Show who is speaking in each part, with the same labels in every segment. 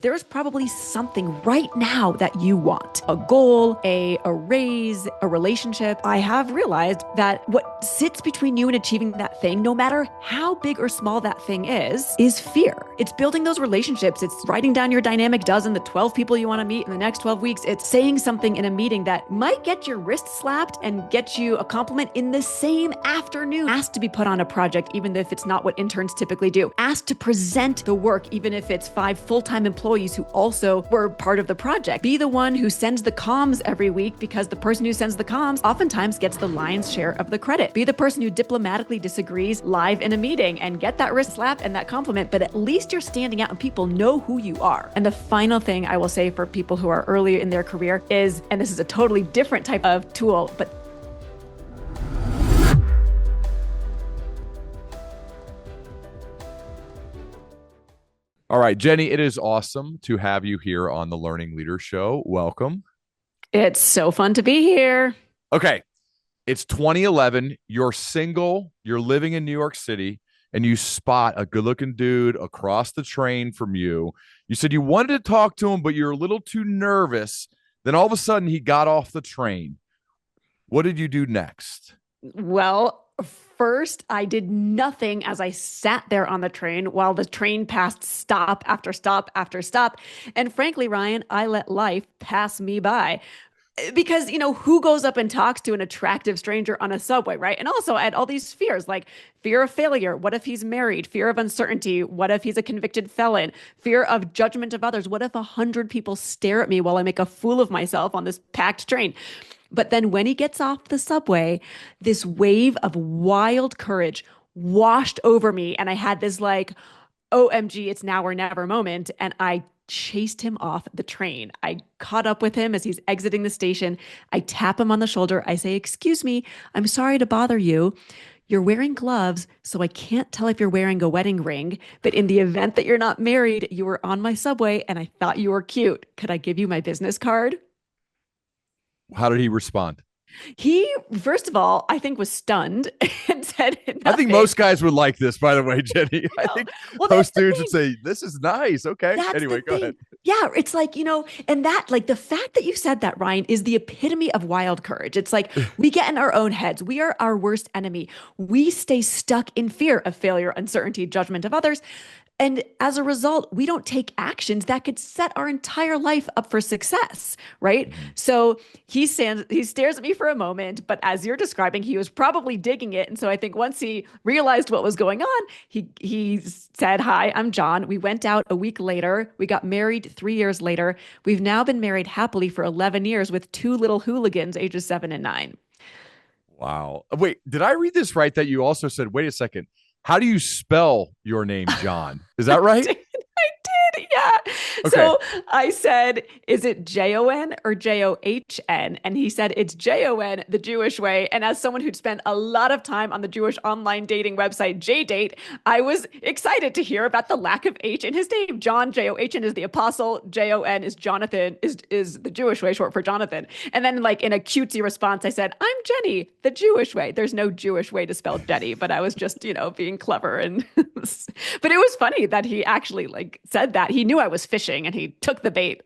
Speaker 1: There is probably something right now that you want. A goal, a raise, a relationship. I have realized that what sits between you and achieving that thing, no matter how big or small that thing is fear. It's building those relationships. It's writing down your dynamic dozen, the 12 people you want to meet in the next 12 weeks. It's saying something in a meeting that might get your wrist slapped and get you a compliment in the same afternoon. Ask to be put on a project, even if it's not what interns typically do. Ask to present the work, even if it's 5 full-time employees who also were part of the project. Be the one who sends the comms every week, because the person who sends the comms oftentimes gets the lion's share of the credit. Be the person who diplomatically disagrees live in a meeting and get that wrist slap and that compliment, but at least you're standing out and people know who you are. And the final thing I will say for people who are early in their career is, and this is a totally different type of tool, but
Speaker 2: All right, Jenny, it is awesome to have you here on the Learning Leader Show. Welcome.
Speaker 1: it's so fun to be here.
Speaker 2: Okay, it's 2011. You're single, you're living in New York City, and you spot a good-looking dude across the train from you. You said you wanted to talk to him, but you're a little too nervous. Then all of a sudden, he got off the train. What did you do next?
Speaker 1: Well, first, I did nothing as I sat there on the train while the train passed stop after stop after stop. And frankly, Ryan, I let life pass me by. Because, who goes up and talks to an attractive stranger on a subway, right? And also, I had all these fears, like fear of failure. What if he's married? Fear of uncertainty. What if he's a convicted felon? Fear of judgment of others. What if 100 people stare at me while I make a fool of myself on this packed train? But then when he gets off the subway, this wave of wild courage washed over me. And I had this like, OMG, it's now or never moment. And I chased him off the train. I caught up with him as he's exiting the station. I tap him on the shoulder. I say, "Excuse me, I'm sorry to bother you. You're wearing gloves, so I can't tell if you're wearing a wedding ring. But in the event that you're not married, you were on my subway and I thought you were cute. Could I give you my business card?"
Speaker 2: How did he respond?
Speaker 1: He, first of all, I think was stunned and said
Speaker 2: I think
Speaker 1: nothing.
Speaker 2: most guys would like this, by the way, Jenny. I
Speaker 1: No.
Speaker 2: think
Speaker 1: Well, that's
Speaker 2: most
Speaker 1: the
Speaker 2: dudes would
Speaker 1: thing.
Speaker 2: say, this is nice. Okay.
Speaker 1: That's the
Speaker 2: Anyway, go
Speaker 1: thing.
Speaker 2: ahead.
Speaker 1: Yeah, it's like, and that, like, the fact that you said that, Ryan, is the epitome of wild courage. It's like we get in our own heads. We are our worst enemy. We stay stuck in fear of failure, uncertainty, judgment of others. And as a result, we don't take actions that could set our entire life up for success, right? So he stares at me for a moment, but as you're describing, he was probably digging it. And so I think once he realized what was going on, he said, "Hi, I'm John." We went out a week later. We got married 3 years later. We've now been married happily for 11 years with 2 little hooligans, ages 7 and 9.
Speaker 2: Wow. Wait, did I read this right that you also said, wait a second, how do you spell your name, John? Is that right?
Speaker 1: I did, yeah.
Speaker 2: Okay.
Speaker 1: So I said, "Is it Jon or John?" And he said, "It's Jon, the Jewish way." And as someone who'd spent a lot of time on the Jewish online dating website JDate, I was excited to hear about the lack of H in his name. John, John, is the apostle. Jon is Jonathan, is the Jewish way, short for Jonathan. And then, like, in a cutesy response, I said, "I'm Jenny, the Jewish way." There's no Jewish way to spell Jenny, but I was just, being clever. And but it was funny that he actually like said that. He knew I was fishing and he took the bait.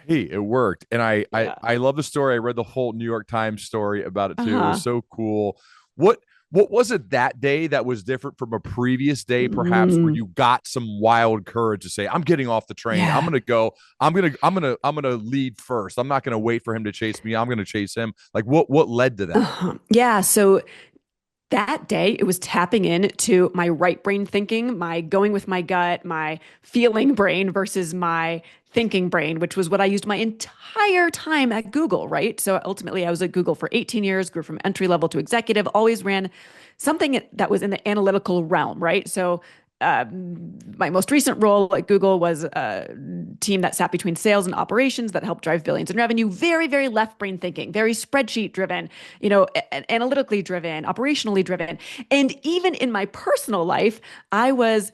Speaker 2: Hey, it worked. And I, I,
Speaker 1: Yeah.
Speaker 2: I love the story. I read the whole New York Times story about it too. It was
Speaker 1: Uh-huh.
Speaker 2: so cool. What was it that day that was different from a previous day, perhaps, where
Speaker 1: Mm,
Speaker 2: you got some wild courage to say, I'm getting off the train. I'm
Speaker 1: yeah.
Speaker 2: gonna go. I'm gonna lead first. I'm not gonna wait for him to chase me. I'm gonna chase him. Like what led to that?
Speaker 1: Yeah. So that day, it was tapping into my right brain thinking, my going with my gut, my feeling brain versus my thinking brain, which was what I used my entire time at Google, right? So ultimately, I was at Google for 18 years, grew from entry level to executive, always ran something that was in the analytical realm, right? So my most recent role at Google was a team that sat between sales and operations that helped drive billions in revenue. Very, very left brain thinking, very spreadsheet driven, analytically driven, operationally driven. And even in my personal life, I was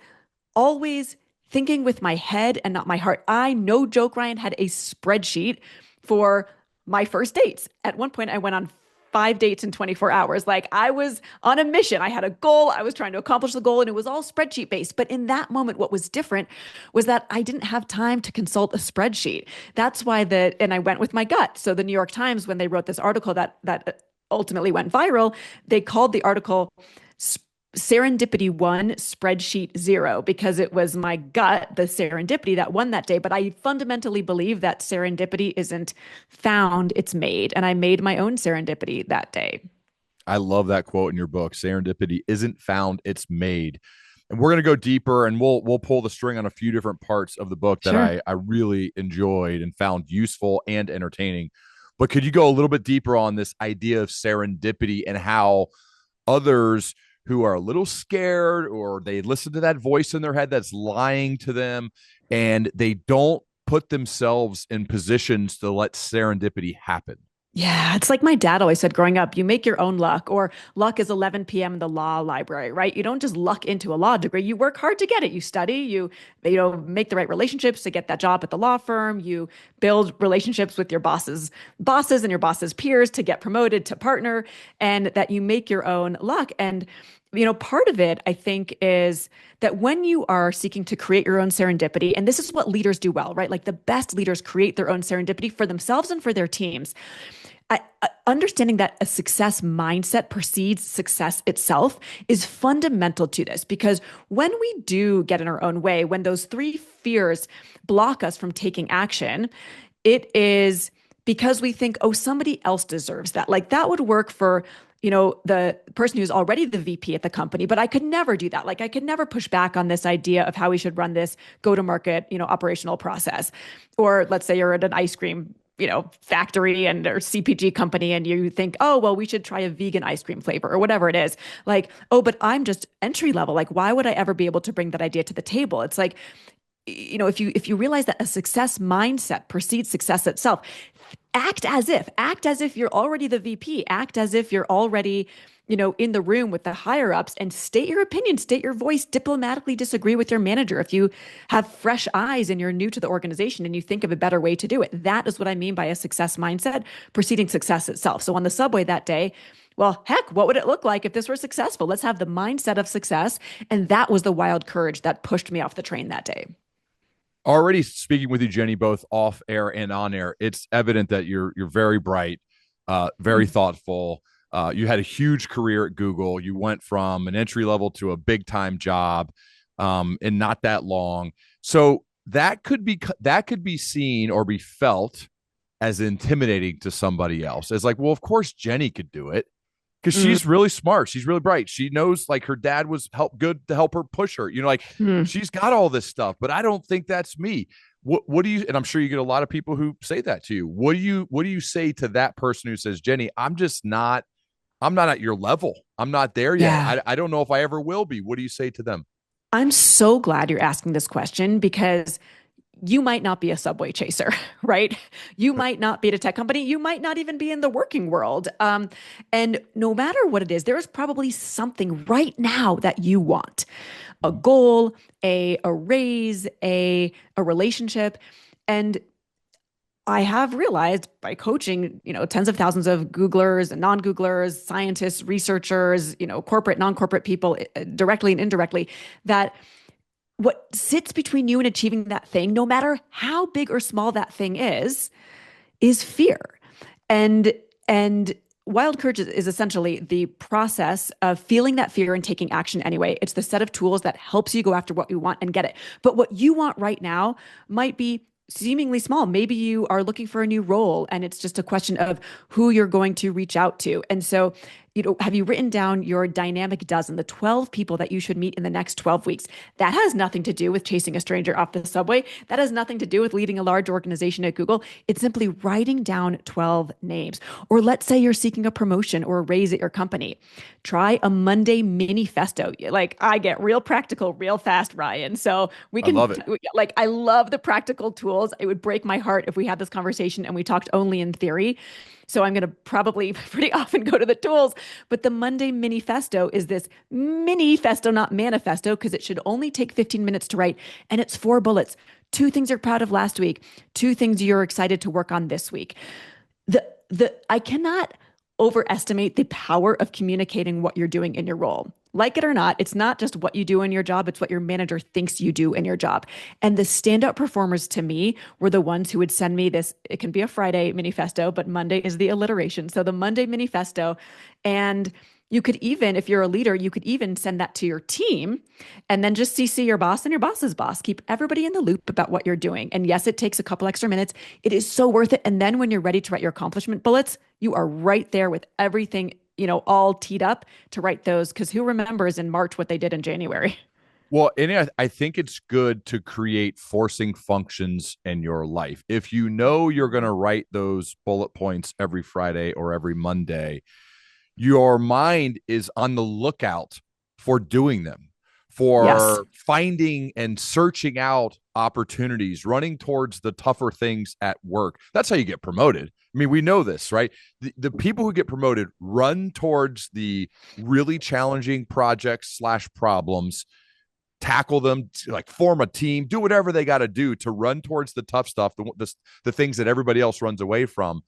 Speaker 1: always thinking with my head and not my heart. I, no joke, Ryan, had a spreadsheet for my first dates. At one point, I went on 5 dates in 24 hours. Like I was on a mission. I had a goal. I was trying to accomplish the goal and it was all spreadsheet based. But in that moment, what was different was that I didn't have time to consult a spreadsheet. That's why and I went with my gut. So the New York Times, when they wrote this article that ultimately went viral, they called the article Serendipity One, Spreadsheet Zero, because it was my gut, the serendipity that won that day. But I fundamentally believe that serendipity isn't found, it's made. And I made my own serendipity that day.
Speaker 2: I love that quote in your book. Serendipity isn't found, it's made. And we're going to go deeper and we'll pull the string on a few different parts of the book that
Speaker 1: Sure.
Speaker 2: I really enjoyed and found useful and entertaining. But could you go a little bit deeper on this idea of serendipity and how others who are a little scared or they listen to that voice in their head that's lying to them and they don't put themselves in positions to let serendipity happen?
Speaker 1: Yeah, it's like my dad always said growing up, you make your own luck, or luck is 11 p.m. in the law library, right? You don't just luck into a law degree. You work hard to get it. You study, make the right relationships to get that job at the law firm. You build relationships with your bosses and your boss's peers to get promoted to partner, and that you make your own luck. And part of it, I think, is that when you are seeking to create your own serendipity, and this is what leaders do well, right? Like the best leaders create their own serendipity for themselves and for their teams. Understanding that a success mindset precedes success itself is fundamental to this, because when we do get in our own way, when those three fears block us from taking action, it is because we think, oh, somebody else deserves that. Like that would work for, the person who's already the VP at the company, but I could never do that. Like I could never push back on this idea of how we should run this go to market, operational process. Or let's say you're at an ice cream factory and or CPG company and you think, oh, well, we should try a vegan ice cream flavor or whatever it is. Like, oh, but I'm just entry level. Like, why would I ever be able to bring that idea to the table? It's like, if you realize that a success mindset precedes success itself, act as if you're already the VP, act as if you're already in the room with the higher ups and state your opinion, state your voice, diplomatically disagree with your manager. If you have fresh eyes and you're new to the organization and you think of a better way to do it, that is what I mean by a success mindset preceding success itself. So on the subway that day, well, heck, what would it look like if this were successful? Let's have the mindset of success. And that was the wild courage that pushed me off the train that day.
Speaker 2: Already speaking with you, Jenny, both off air and on air, it's evident that you're very bright, very thoughtful. You had a huge career at Google. You went from an entry level to a big time job in not that long. So that could be seen or be felt as intimidating to somebody else. As like, well, of course Jenny could do it because
Speaker 1: Mm,
Speaker 2: she's really smart. She's really bright. She knows like her dad was good to help her push her. Like
Speaker 1: mm.
Speaker 2: she's got all this stuff, but I don't think that's me. What do you? And I'm sure you get a lot of people who say that to you. What do you say to that person who says, Jenny, I'm not at your level. I'm not there yet.
Speaker 1: Yeah.
Speaker 2: I don't know if I ever will be. What do you say to them?
Speaker 1: I'm so glad you're asking this question because you might not be a subway chaser, right? You might not be at a tech company. You might not even be in the working world. And no matter what it is, there is probably something right now that you want, a goal, a raise, a relationship. And I have realized by coaching, tens of thousands of Googlers and non-Googlers, scientists, researchers, corporate, non-corporate people, directly and indirectly, that what sits between you and achieving that thing, no matter how big or small that thing is fear. And wild courage is essentially the process of feeling that fear and taking action anyway. It's the set of tools that helps you go after what you want and get it. But what you want right now might be seemingly small. Maybe you are looking for a new role and it's just a question of who you're going to reach out to. And so, have you written down your dynamic dozen, the 12 people that you should meet in the next 12 weeks? That has nothing to do with chasing a stranger off the subway. That has nothing to do with leading a large organization at Google. It's simply writing down 12 names. Or let's say you're seeking a promotion or a raise at your company. Try a Monday Mini-festo. Like I get real practical real fast, Ryan. So we
Speaker 2: I
Speaker 1: can,
Speaker 2: love it.
Speaker 1: like, I love the practical tools. It would break my heart if we had this conversation and we talked only in theory. So I'm going to probably pretty often go to the tools. But the Monday Mini-festo is this mini-festo, not manifesto, because it should only take 15 minutes to write. And it's 4 bullets. 2 things you're proud of last week, 2 things you're excited to work on this week. I cannot overestimate the power of communicating what you're doing in your role. Like it or not, it's not just what you do in your job, it's what your manager thinks you do in your job. And the standout performers to me were the ones who would send me this. It can be a Friday Mini-festo, but Monday is the alliteration. So the Monday Mini-festo. And you could even, if you're a leader, you could even send that to your team and then just CC your boss and your boss's boss. Keep everybody in the loop about what you're doing. And yes, it takes a couple extra minutes. It is so worth it. And then when you're ready to write your accomplishment bullets, you are right there with everything, all teed up to write those. Because who remembers in March what they did in January?
Speaker 2: Well, and I think it's good to create forcing functions in your life. If you know you're going to write those bullet points every Friday or every Monday, your mind is on the lookout for doing them,
Speaker 1: Yes.
Speaker 2: for finding and searching out opportunities, running towards the tougher things at work. That's how you get promoted. I mean, we know this, right? The people who get promoted run towards the really challenging projects slash problems, tackle them, like form a team, do whatever they got to do to run towards the tough stuff, the things that everybody else runs away from,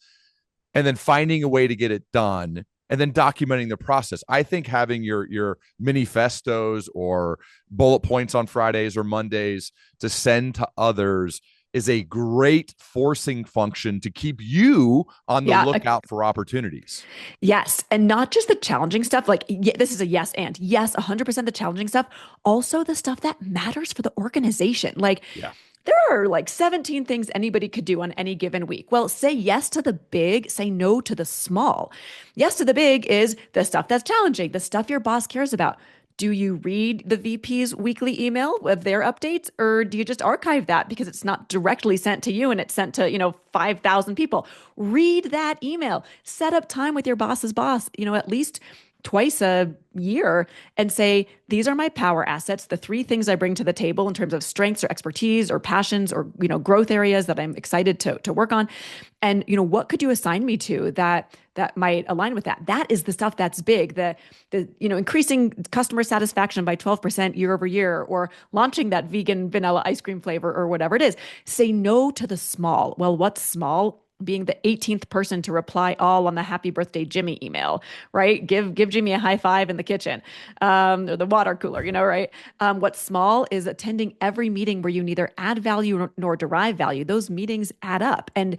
Speaker 2: and then finding a way to get it done and then documenting the process. I think having your Mini-festos or bullet points on Fridays or Mondays to send to others is a great forcing function to keep you on the
Speaker 1: Yeah.
Speaker 2: lookout for opportunities.
Speaker 1: Yes. And not just the challenging stuff. Like, this is a yes and yes, 100% the challenging stuff. Also, the stuff that matters for the organization. Like,
Speaker 2: Yeah.
Speaker 1: there are like 17 things anybody could do on any given week. Well, say yes to the big, say no to the small. Yes to the big is the stuff that's challenging, the stuff your boss cares about. Do you read the VP's weekly email of their updates, or do you just archive that because it's not directly sent to you and it's sent to, 5,000 people? Read that email. Set up time with your boss's boss, at least twice a year and say, these are my power assets, the three things I bring to the table in terms of strengths or expertise or passions or, growth areas that I'm excited to work on. And, what could you assign me to that might align with that? That is the stuff that's big. The increasing customer satisfaction by 12% year over year, or launching that vegan vanilla ice cream flavor, or whatever it is. Say no to the small. Well, what's small? Being the 18th person to reply all on the happy birthday Jimmy email, right? Give Jimmy a high five in the kitchen, or the water cooler, right? What's small is attending every meeting where you neither add value nor derive value. Those meetings add up. And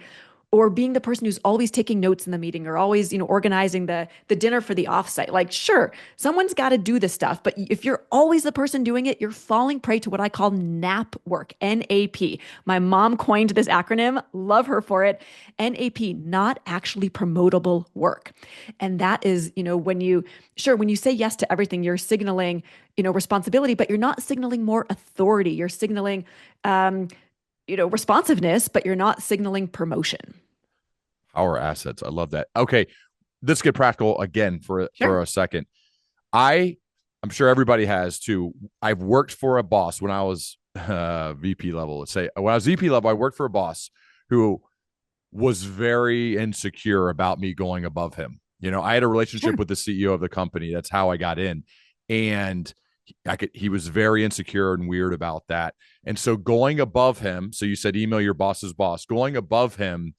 Speaker 1: or being the person who's always taking notes in the meeting, or always, organizing the dinner for the offsite. Like, sure, someone's got to do this stuff, but if you're always the person doing it, you're falling prey to what I call NAP work, NAP. My mom coined this acronym, love her for it. NAP, not actually promotable work. And that is, when you say yes to everything, you're signaling, responsibility, but you're not signaling more authority. You're signaling, responsiveness, but you're not signaling promotion.
Speaker 2: Our assets. I love that. Okay, let's get practical again for
Speaker 1: Sure.
Speaker 2: a second. I I'm sure everybody has too. I've worked for a boss when I was VP level. Let's say when I was VP level, I worked for a boss who was very insecure about me going above him. I had a
Speaker 1: Sure.
Speaker 2: relationship with the CEO of the company. That's how I got in, and he was very insecure and weird about that. And so going above him. So you said email your boss's boss. Going above him,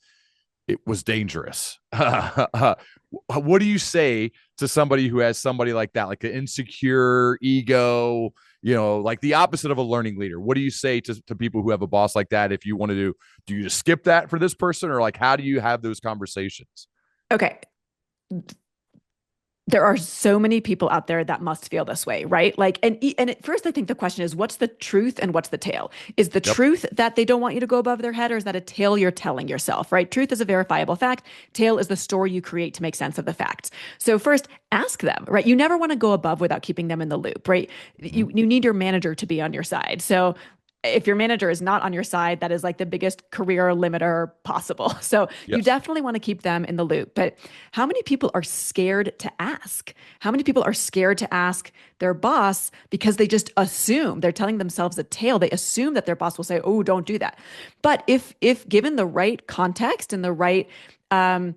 Speaker 2: it was dangerous. What do you say to somebody who has somebody like that, like an insecure ego, like the opposite of a learning leader? What do you say to people who have a boss like that? If you want to do you just skip that for this person, or like, how do you have those conversations?
Speaker 1: Okay. There are so many people out there that must feel this way, right? Like, and at first, I think the question is, what's the truth and what's the tale? Is the
Speaker 2: Yep.
Speaker 1: truth that they don't want you to go above their head, or is that a tale you're telling yourself, right? Truth is a verifiable fact. Tale is the story you create to make sense of the facts. So first, ask them, right? You never want to go above without keeping them in the loop, right?
Speaker 2: Mm-hmm.
Speaker 1: You need your manager to be on your side. So if your manager is not on your side, that is like the biggest career limiter possible. So you
Speaker 2: Yes.
Speaker 1: definitely want to keep them in the loop. But how many people are scared to ask? How many people are scared to ask their boss because they just assume they're telling themselves a tale? They assume that their boss will say, "Oh, don't do that." But if given the right context and the right um,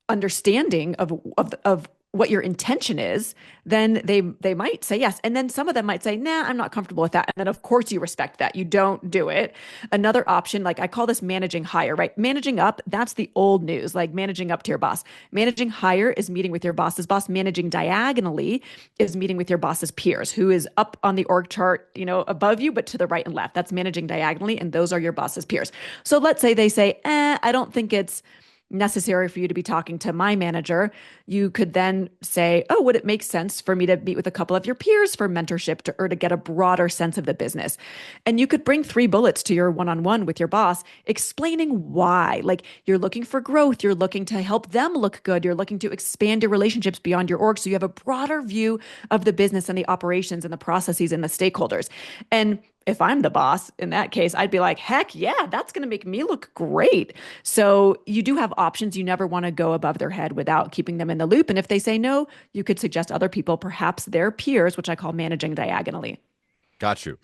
Speaker 1: understanding of what your intention is, then they might say yes. And then some of them might say, nah, I'm not comfortable with that. And then of course you respect that. You don't do it. Another option, like I call this managing higher, right? Managing up, that's the old news, like managing up to your boss. Managing higher is meeting with your boss's boss. Managing diagonally is meeting with your boss's peers, who is up on the org chart, above you, but to the right and left. That's managing diagonally, and those are your boss's peers. So let's say they say, I don't think it's necessary for you to be talking to my manager. You could then say, oh, would it make sense for me to meet with a couple of your peers for mentorship or to get a broader sense of the business? And you could bring 3 bullets to your one-on-one with your boss, explaining why. Like you're looking for growth, you're looking to help them look good, you're looking to expand your relationships beyond your org. So you have a broader view of the business and the operations and the processes and the stakeholders. And if I'm the boss in that case, I'd be like, heck yeah, that's going to make me look great. So you do have options. You never want to go above their head without keeping them in the loop. And if they say no, you could suggest other people, perhaps their peers, which I call managing diagonally.
Speaker 2: Got you.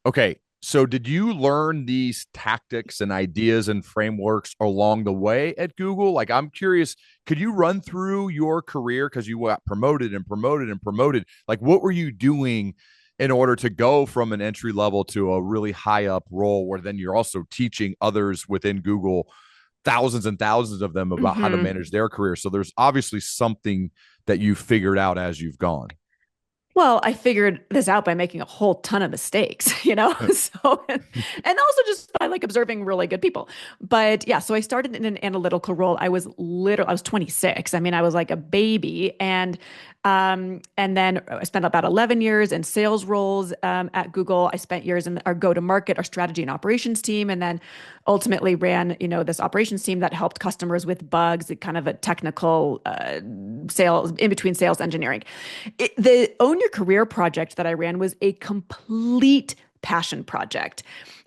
Speaker 2: Okay. So did you learn these tactics and ideas and frameworks along the way at Google? Like, I'm curious, could you run through your career because you got promoted and promoted and promoted? Like, what were you doing in order to go from an entry level to a really high up role where then you're also teaching others within Google, thousands and thousands of them, about how to
Speaker 1: Mm-hmm.
Speaker 2: manage their career? So there's obviously something that you figured out as you've gone.
Speaker 1: Well, I figured this out by making a whole ton of mistakes, So, and also just by like observing really good people. But yeah, so I started in an analytical role. I was 26. I mean, I was like a baby, and then I spent about 11 years in sales roles at Google. I spent years in our go-to-market, our strategy and operations team, and then ultimately ran, this operations team that helped customers with bugs, kind of a technical sales in between sales engineering. The Own Your Career project that I ran was a complete passion project.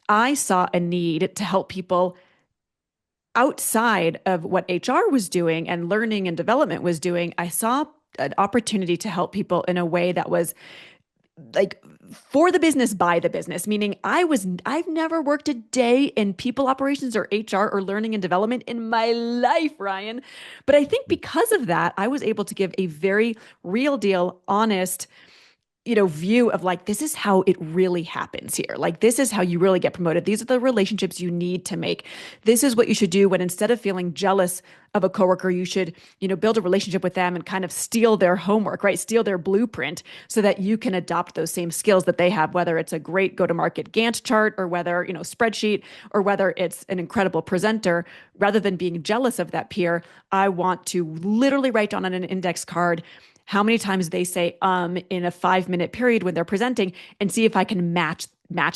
Speaker 1: I saw a need to help people outside of what HR was doing and learning and development was doing. I saw an opportunity to help people in a way that was like for the business, by the business, meaning I've never worked a day in people operations or HR or learning and development in my life, Ryan. But I think because of that, I was able to give a very real deal, honest, view of like, this is how it really happens here. Like, this is how you really get promoted. These are the relationships you need to make. This is what you should do when instead of feeling jealous of a coworker, you should, build a relationship with them and kind of steal their homework, right? Steal their blueprint so that you can adopt those same skills that they have, whether it's a great go-to-market Gantt chart or whether, spreadsheet, or whether it's an incredible presenter. Rather than being jealous of that peer, I want to literally write down on an index card how many times they say in a 5-minute period when they're presenting, and see if I can match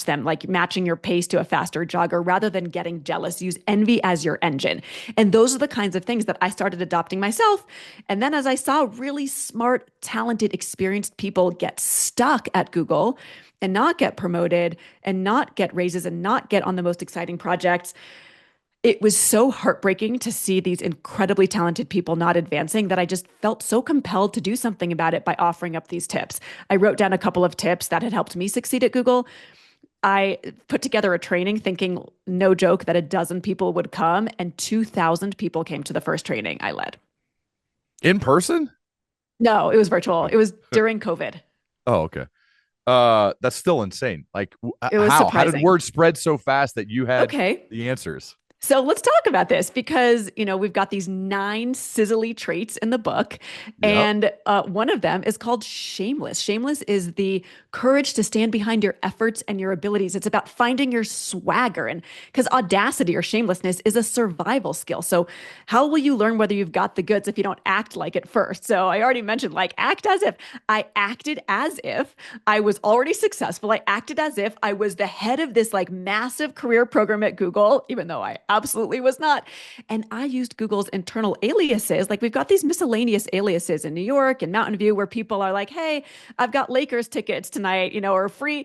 Speaker 1: them, like matching your pace to a faster jogger. Rather than getting jealous, use envy as your engine. And those are the kinds of things that I started adopting myself. And then as I saw really smart, talented, experienced people get stuck at Google and not get promoted and not get raises and not get on the most exciting projects, it was so heartbreaking to see these incredibly talented people not advancing that I just felt so compelled to do something about it by offering up these tips. I wrote down a couple of tips that had helped me succeed at Google. I put together a training thinking, no joke, that a dozen people would come, and 2,000 people came to the first training I led.
Speaker 2: In person?
Speaker 1: No, it was virtual. It was during COVID.
Speaker 2: Oh, okay. That's still insane. Like,
Speaker 1: It was
Speaker 2: how did
Speaker 1: surprising.
Speaker 2: word spread so fast that you had
Speaker 1: Okay.
Speaker 2: the answers?
Speaker 1: So let's talk about this because, we've got these 9 sizzly traits in the book.
Speaker 2: Yep.
Speaker 1: And one of them is called shameless. Shameless is the courage to stand behind your efforts and your abilities. It's about finding your swagger. And because audacity or shamelessness is a survival skill. So, how will you learn whether you've got the goods if you don't act like it first? So, I already mentioned like act as if. I acted as if I was already successful. I acted as if I was the head of this like massive career program at Google, even though I absolutely was not. And I used Google's internal aliases. Like we've got these miscellaneous aliases in New York and Mountain View where people are like, hey, I've got Lakers tickets tonight, or free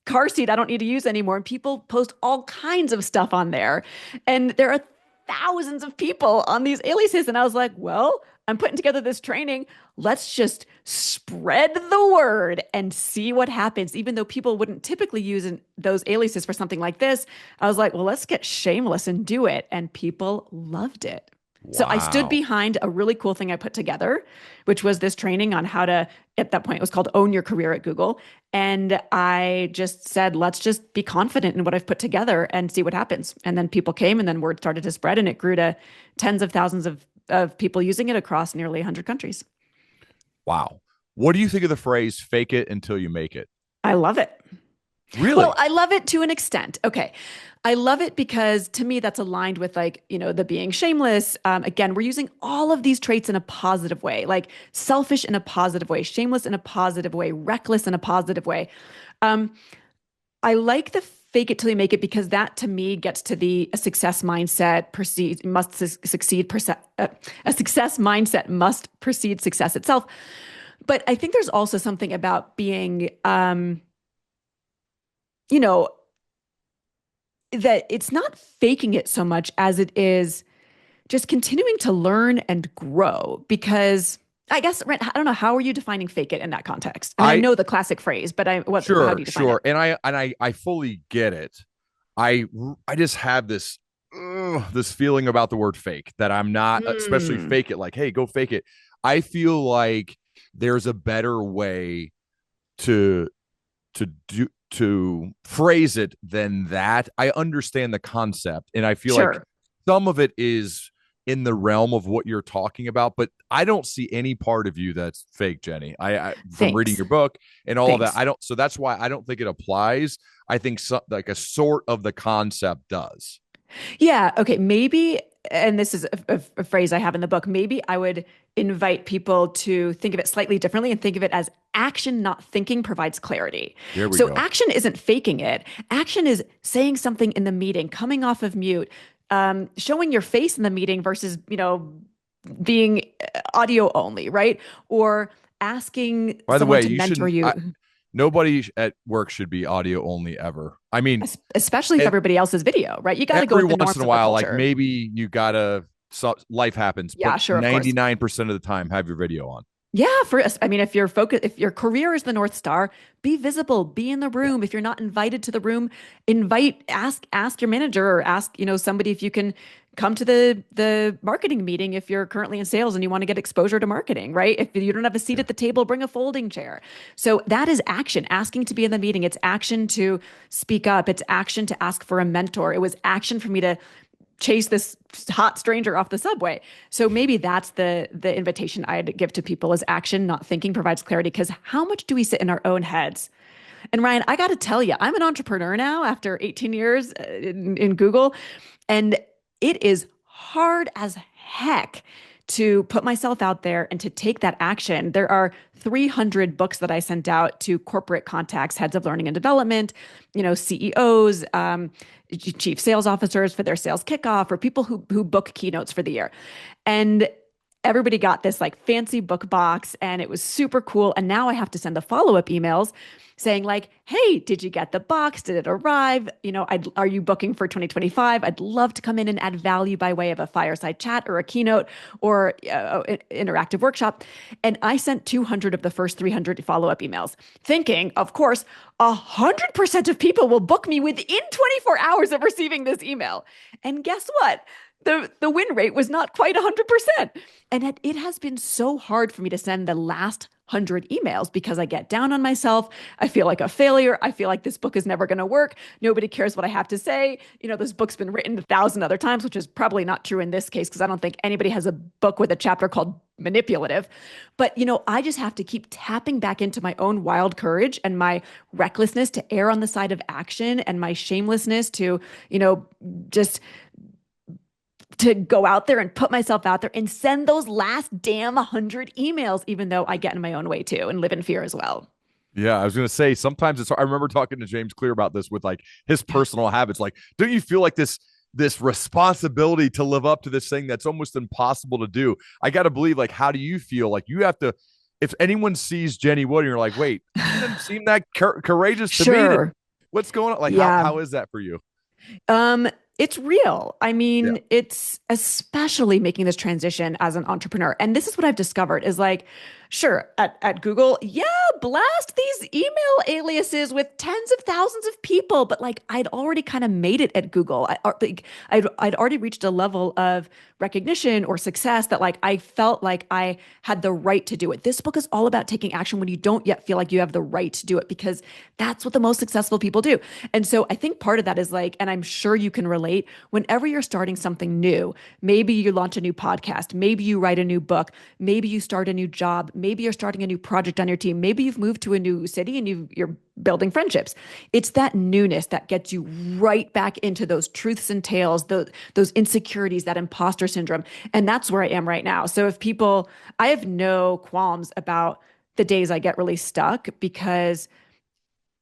Speaker 1: car seat I don't need to use anymore. And people post all kinds of stuff on there. And there are thousands of people on these aliases. And I was like, well, I'm putting together this training. Let's just spread the word and see what happens. Even though people wouldn't typically use those aliases for something like this, I was like, well, let's get shameless and do it. And people loved it. So I stood
Speaker 2: Wow.
Speaker 1: behind a really cool thing I put together, which was this training on how to, at that point, it was called Own Your Career at Google. And I just said, let's just be confident in what I've put together and see what happens. And then people came, and then word started to spread, and it grew to tens of thousands of people using it across nearly 100 countries.
Speaker 2: Wow. What do you think of the phrase fake it until you make it?
Speaker 1: I love it. Well,
Speaker 2: Really?
Speaker 1: I love it to an extent. Okay. I love it because to me, that's aligned with like, the being shameless. Again, we're using all of these traits in a positive way, like selfish in a positive way, shameless in a positive way, reckless in a positive way. Um, I like the fake it till you make it because that to me gets to the a success mindset proceed must succeed a success mindset must precede success itself. But I think there's also something about being you know that it's not faking it so much as it is just continuing to learn and grow because I guess I don't know, how are you defining fake it in that context? I mean, I
Speaker 2: I
Speaker 1: know the classic phrase, but how do
Speaker 2: Sure,
Speaker 1: you define
Speaker 2: sure.
Speaker 1: it?
Speaker 2: And I fully get it. I I just have this feeling about the word fake that I'm not, especially
Speaker 1: Hmm.
Speaker 2: fake it like, hey, go fake it. I feel like there's a better way to to phrase it than that. I understand the concept, and I feel like
Speaker 1: Sure.
Speaker 2: some of it is in the realm of what you're talking about, but I don't see any part of you that's fake, Jenny. I from reading
Speaker 1: Thanks.
Speaker 2: your book and all of that,
Speaker 1: Thanks.
Speaker 2: I don't. So that's why I don't think it applies. I think like a sort of the concept does.
Speaker 1: Yeah. Okay. Maybe, and this is a phrase I have in the book, maybe I would invite people to think of it slightly differently and think of it as action, not thinking, provides clarity.
Speaker 2: There we
Speaker 1: So
Speaker 2: go.
Speaker 1: action isn't faking it. Action is saying something in the meeting, coming off of mute, showing your face in the meeting versus, being audio only, right? Or asking
Speaker 2: By the
Speaker 1: someone
Speaker 2: way,
Speaker 1: to
Speaker 2: you
Speaker 1: mentor
Speaker 2: shouldn't.
Speaker 1: you,
Speaker 2: Nobody at work should be audio only ever. I mean,
Speaker 1: especially if
Speaker 2: it,
Speaker 1: everybody else is video, right? You got to go
Speaker 2: every
Speaker 1: with the
Speaker 2: once in
Speaker 1: norms
Speaker 2: a
Speaker 1: of the
Speaker 2: while, like
Speaker 1: culture.
Speaker 2: maybe you gotta, so life happens, but
Speaker 1: Yeah, sure, of course.
Speaker 2: 99% of the time have your video on.
Speaker 1: Yeah, I mean, if your career is the North Star, be visible, be in the
Speaker 2: Yeah.
Speaker 1: room. If you're not invited to the room, ask your manager or ask, somebody if you can come to the marketing meeting if you're currently in sales and you want to get exposure to marketing, right? If you don't have a seat
Speaker 2: Yeah.
Speaker 1: at the table, bring a folding chair. So that is action, asking to be in the meeting. It's action to speak up. It's action to ask for a mentor. It was action for me to chase this hot stranger off the subway. So maybe that's the invitation I'd give to people is action, not thinking provides clarity. Because how much do we sit in our own heads? And Ryan, I got to tell you, I'm an entrepreneur now after 18 years in Google, and it is hard as heck to put myself out there and to take that action. There are 300 books that I sent out to corporate contacts, heads of learning and development, CEOs, chief sales officers for their sales kickoff, or people who book keynotes for the year. And everybody got this like fancy book box and it was super cool. And now I have to send the follow-up emails saying like, hey, did you get the box? Did it arrive? Are you booking for 2025? I'd love to come in and add value by way of a fireside chat or a keynote or an interactive workshop. And I sent 200 of the first 300 follow-up emails, thinking, of course, 100% of people will book me within 24 hours of receiving this email. And guess what? The win rate was not quite 100%. And it has been so hard for me to send the last 100 emails because I get down on myself. I feel like a failure. I feel like this book is never going to work. Nobody cares what I have to say. This book's been written 1,000 other times, which is probably not true in this case because I don't think anybody has a book with a chapter called manipulative. But, I just have to keep tapping back into my own wild courage and my recklessness to err on the side of action and my shamelessness to, just to go out there and put myself out there and send those last damn 100 emails, even though I get in my own way too and live in fear as well.
Speaker 2: Yeah, I was gonna say sometimes I remember talking to James Clear about this with like his personal habits. Like, don't you feel like this responsibility to live up to this thing that's almost impossible to do? I gotta believe, like, how do you feel? Like you have to, if anyone sees Jenny Wood and you're like, wait, she doesn't seem that courageous to me.
Speaker 1: Sure.
Speaker 2: What's going on? Like,
Speaker 1: Yeah.
Speaker 2: how is that for you?
Speaker 1: Um, it's real. I
Speaker 2: Yeah.
Speaker 1: mean, it's especially making this transition as an entrepreneur. And this is what I've discovered is like Sure, at Google, yeah, blast these email aliases with tens of thousands of people. But like, I'd already kind of made it at Google. I'd already reached a level of recognition or success that like I felt like I had the right to do it. This book is all about taking action when you don't yet feel like you have the right to do it, because that's what the most successful people do. And so I think part of that is like, and I'm sure you can relate, whenever you're starting something new, maybe you launch a new podcast, maybe you write a new book, maybe you start a new job, maybe you're starting a new project on your team, maybe you've moved to a new city and you're building friendships. It's that newness that gets you right back into those truths and tales, those insecurities, that imposter syndrome. And that's where I am right now. So if people, I have no qualms about the days I get really stuck, because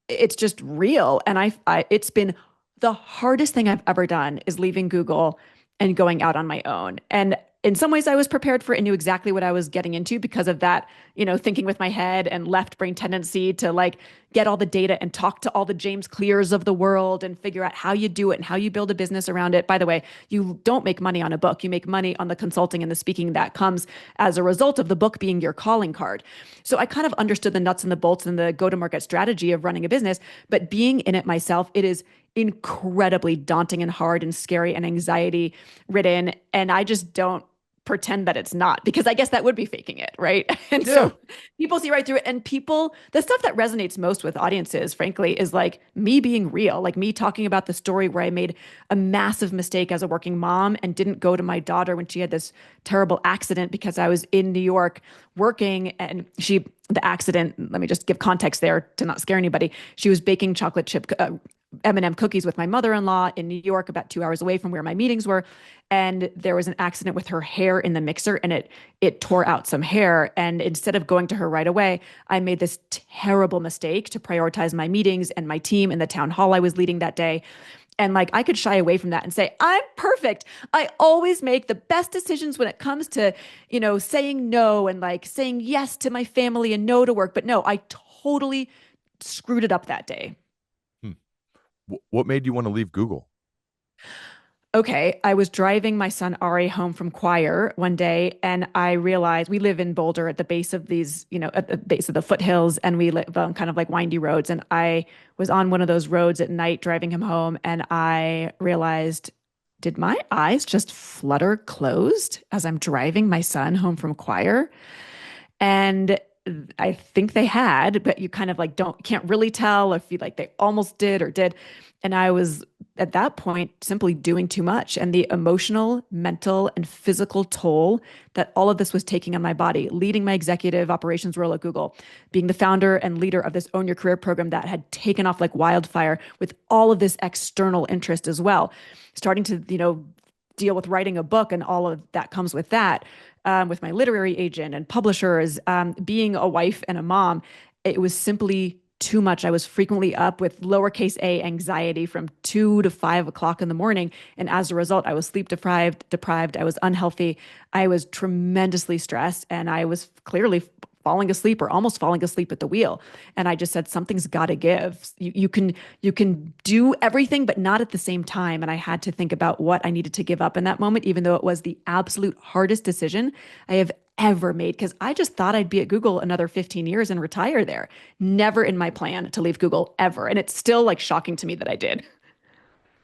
Speaker 1: it's just real. And it's been the hardest thing I've ever done is leaving Google and going out on my own. And in some ways I was prepared for it and knew exactly what I was getting into because of that, thinking with my head and left brain tendency to like get all the data and talk to all the James Clears of the world and figure out how you do it and how you build a business around it. By the way, you don't make money on a book. You make money on the consulting and the speaking that comes as a result of the book being your calling card. So I kind of understood the nuts and the bolts and the go-to-market strategy of running a business, but being in it myself, it is incredibly daunting and hard and scary and anxiety ridden. And I just don't pretend that it's not, because I guess that would be faking it, right? And
Speaker 2: Yeah.
Speaker 1: so people see right through it. And people, the stuff that resonates most with audiences, frankly, is like me being real, like me talking about the story where I made a massive mistake as a working mom and didn't go to my daughter when she had this terrible accident because I was in New York working, and the accident, let me just give context there to not scare anybody. She was baking chocolate chip M&M cookies with my mother-in-law in New York, about 2 hours away from where my meetings were. And there was an accident with her hair in the mixer, and it tore out some hair. And instead of going to her right away, I made this terrible mistake to prioritize my meetings and my team in the town hall I was leading that day. And like I could shy away from that and say, I'm perfect. I always make the best decisions when it comes to, saying no and like saying yes to my family and no to work. But no, I totally screwed it up that day.
Speaker 2: Hmm. What made you want to leave Google?
Speaker 1: Okay, I was driving my son Ari home from choir one day, and I realized we live in Boulder at the base of these, at the base of the foothills, and we live on kind of like windy roads. And I was on one of those roads at night driving him home, and I realized, did my eyes just flutter closed as I'm driving my son home from choir? And I think they had, but you kind of like can't really tell if you like they almost did or did. And I was at that point simply doing too much. And the emotional, mental, and physical toll that all of this was taking on my body, leading my executive operations role at Google, being the founder and leader of this Own Your Career program that had taken off like wildfire with all of this external interest as well, starting to, deal with writing a book and all of that comes with that, with my literary agent and publishers, being a wife and a mom. It was simply too much. I was frequently up with lowercase a anxiety from 2 to 5 o'clock in the morning. And as a result, I was sleep deprived. I was unhealthy. I was tremendously stressed, and I was clearly falling asleep or almost falling asleep at the wheel. And I just said, something's got to give. You can do everything, but not at the same time. And I had to think about what I needed to give up in that moment, even though it was the absolute hardest decision I have ever made, because I just thought I'd be at Google another 15 years and retire there. Never in my plan to leave Google ever. And it's still like shocking to me that I did.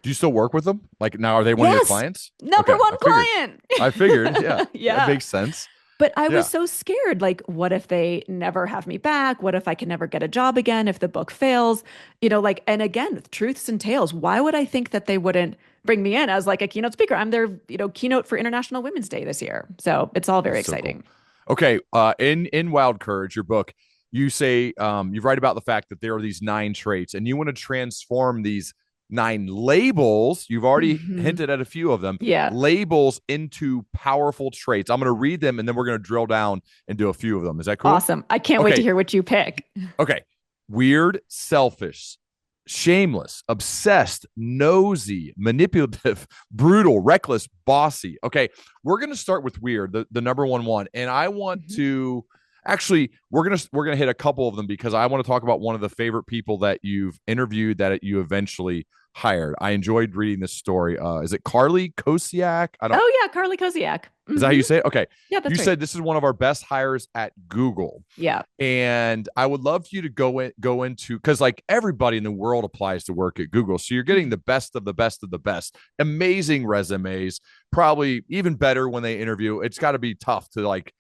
Speaker 2: Do you still work with them? Like now, are they one of your
Speaker 1: Yes,
Speaker 2: clients?
Speaker 1: number
Speaker 2: Okay,
Speaker 1: one client.
Speaker 2: I figured. Yeah, that
Speaker 1: Yeah.
Speaker 2: makes sense.
Speaker 1: But I was
Speaker 2: Yeah.
Speaker 1: so scared. Like, what if they never have me back? What if I can never get a job again if the book fails? Like, and again, truths and tales. Why would I think that they wouldn't bring me in as like a keynote speaker? I'm their, keynote for International Women's Day this year. So it's all very
Speaker 2: That's so cool.
Speaker 1: exciting.
Speaker 2: Okay, in Wild Courage, your book, you say you write about the fact that there are these 9 traits, and you want to transform these 9 labels. You've already
Speaker 1: Hmm.
Speaker 2: hinted at a few of them.
Speaker 1: Yeah.
Speaker 2: Labels into powerful traits. I'm going to read them, and then we're going to drill down and do a few of them. Is that cool?
Speaker 1: Awesome. I can't wait to
Speaker 2: Okay.
Speaker 1: hear what you pick.
Speaker 2: Okay. Weird, selfish, shameless, obsessed, nosy, manipulative, brutal, reckless, bossy. Okay, we're gonna start with weird, the number one, and I want
Speaker 1: Mhm.
Speaker 2: to actually we're gonna hit a couple of them because I want to talk about one of the favorite people that you've interviewed that you eventually hired. I enjoyed reading this story. Is it Carly Kosiak? I don't.
Speaker 1: Oh yeah, Carly Koziak.
Speaker 2: Is that how you say it? Okay.
Speaker 1: Yeah,
Speaker 2: You
Speaker 1: that's right.
Speaker 2: said this is one of our best hires at Google.
Speaker 1: Yeah,
Speaker 2: And I would love for you to go into, because like everybody in the world applies to work at Google. So you're getting the best of the best of the best. Amazing resumes, probably even better when they interview. It's got to be tough to like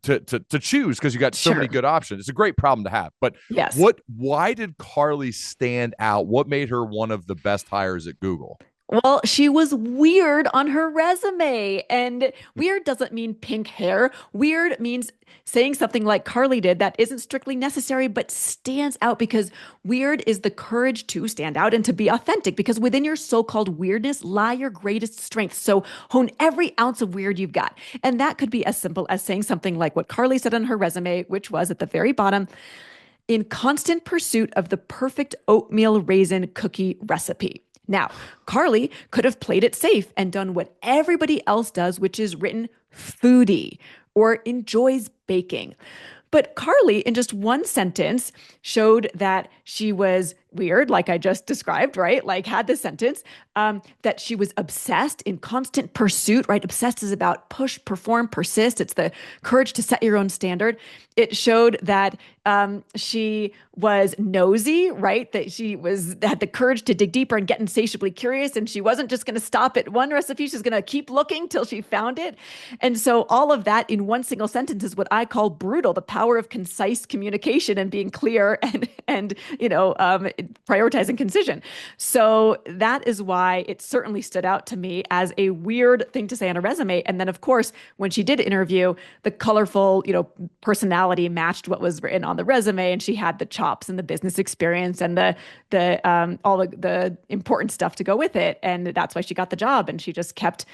Speaker 2: to choose because you got so many
Speaker 1: sure.
Speaker 2: good options. It's a great problem to have. But
Speaker 1: Yes.
Speaker 2: why did Carly stand out? What made her one of the best hires at Google?
Speaker 1: Well, she was weird on her resume. And weird doesn't mean pink hair. Weird means saying something like Carly did that isn't strictly necessary, but stands out because weird is the courage to stand out and to be authentic. Because within your so called weirdness lie your greatest strengths. So hone every ounce of weird you've got. And that could be as simple as saying something like what Carly said on her resume, which was at the very bottom, in constant pursuit of the perfect oatmeal raisin cookie recipe. Now, Carly could have played it safe and done what everybody else does, which is written foodie or enjoys baking. But Carly, in just one sentence, showed that she was weird, like I just described, right? Like had the sentence, that she was obsessed in constant pursuit, right? Obsessed is about push, perform, persist. It's the courage to set your own standard. It showed that she was nosy, right? That she was had the courage to dig deeper and get insatiably curious. And she wasn't just going to stop at one recipe. She's going to keep looking till she found it. And so all of that in one single sentence is what I call brutal, the power of concise communication and being clear and prioritizing concision. So that is why it certainly stood out to me as a weird thing to say on a resume. And then, of course, when she did interview, the colorful, personality matched what was written on the resume, and she had the chops and the business experience and the all the important stuff to go with it. And that's why she got the job. And she just kept,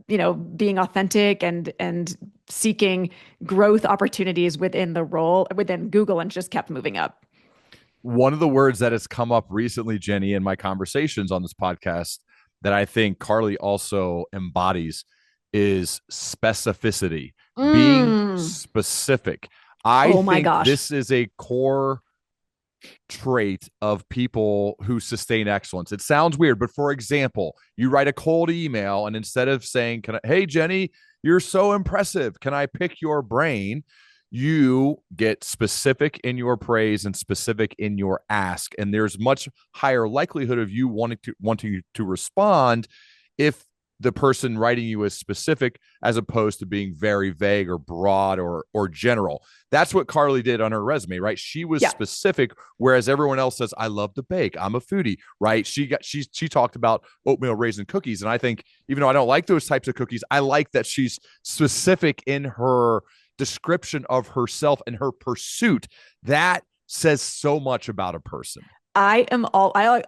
Speaker 1: being authentic and seeking growth opportunities within the role within Google, and just kept moving up.
Speaker 2: One of the words that has come up recently, Jenny, in my conversations on this podcast that I think Carly also embodies is specificity, being
Speaker 1: Mm.
Speaker 2: specific. I
Speaker 1: Oh my
Speaker 2: think
Speaker 1: gosh.
Speaker 2: this is a core trait of people who sustain excellence. It sounds weird, but for example, you write a cold email and instead of saying, hey, Jenny, you're so impressive. Can I pick your brain? You get specific in your praise and specific in your ask. And there's much higher likelihood of you wanting to respond if the person writing you is specific as opposed to being very vague or broad or general. That's what Carly did on her resume, right? She was
Speaker 1: Yeah.
Speaker 2: specific, whereas everyone else says, I love to bake. I'm a foodie, right? She talked about oatmeal raisin cookies. And I think even though I don't like those types of cookies, I like that she's specific in her description of herself and her pursuit. That says so much about a person.
Speaker 1: I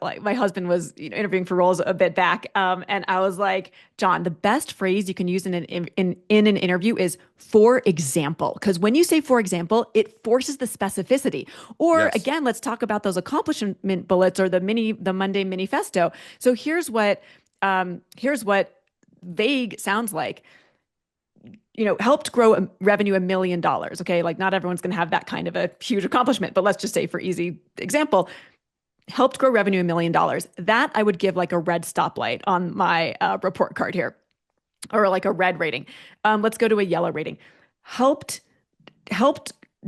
Speaker 1: like my husband was interviewing for roles a bit back, and I was like, John, the best phrase you can use in an interview is for example, because when you say for example, it forces the specificity. Or
Speaker 2: Yes.
Speaker 1: again, let's talk about those accomplishment bullets or the Monday Mini-festo. So here's what vague sounds like. Helped grow a revenue $1 million. Okay, like not everyone's going to have that kind of a huge accomplishment, but let's just say for easy example, helped grow revenue $1 million. That I would give like a red stoplight on my report card here, or like a red rating. Let's go to a yellow rating. Helped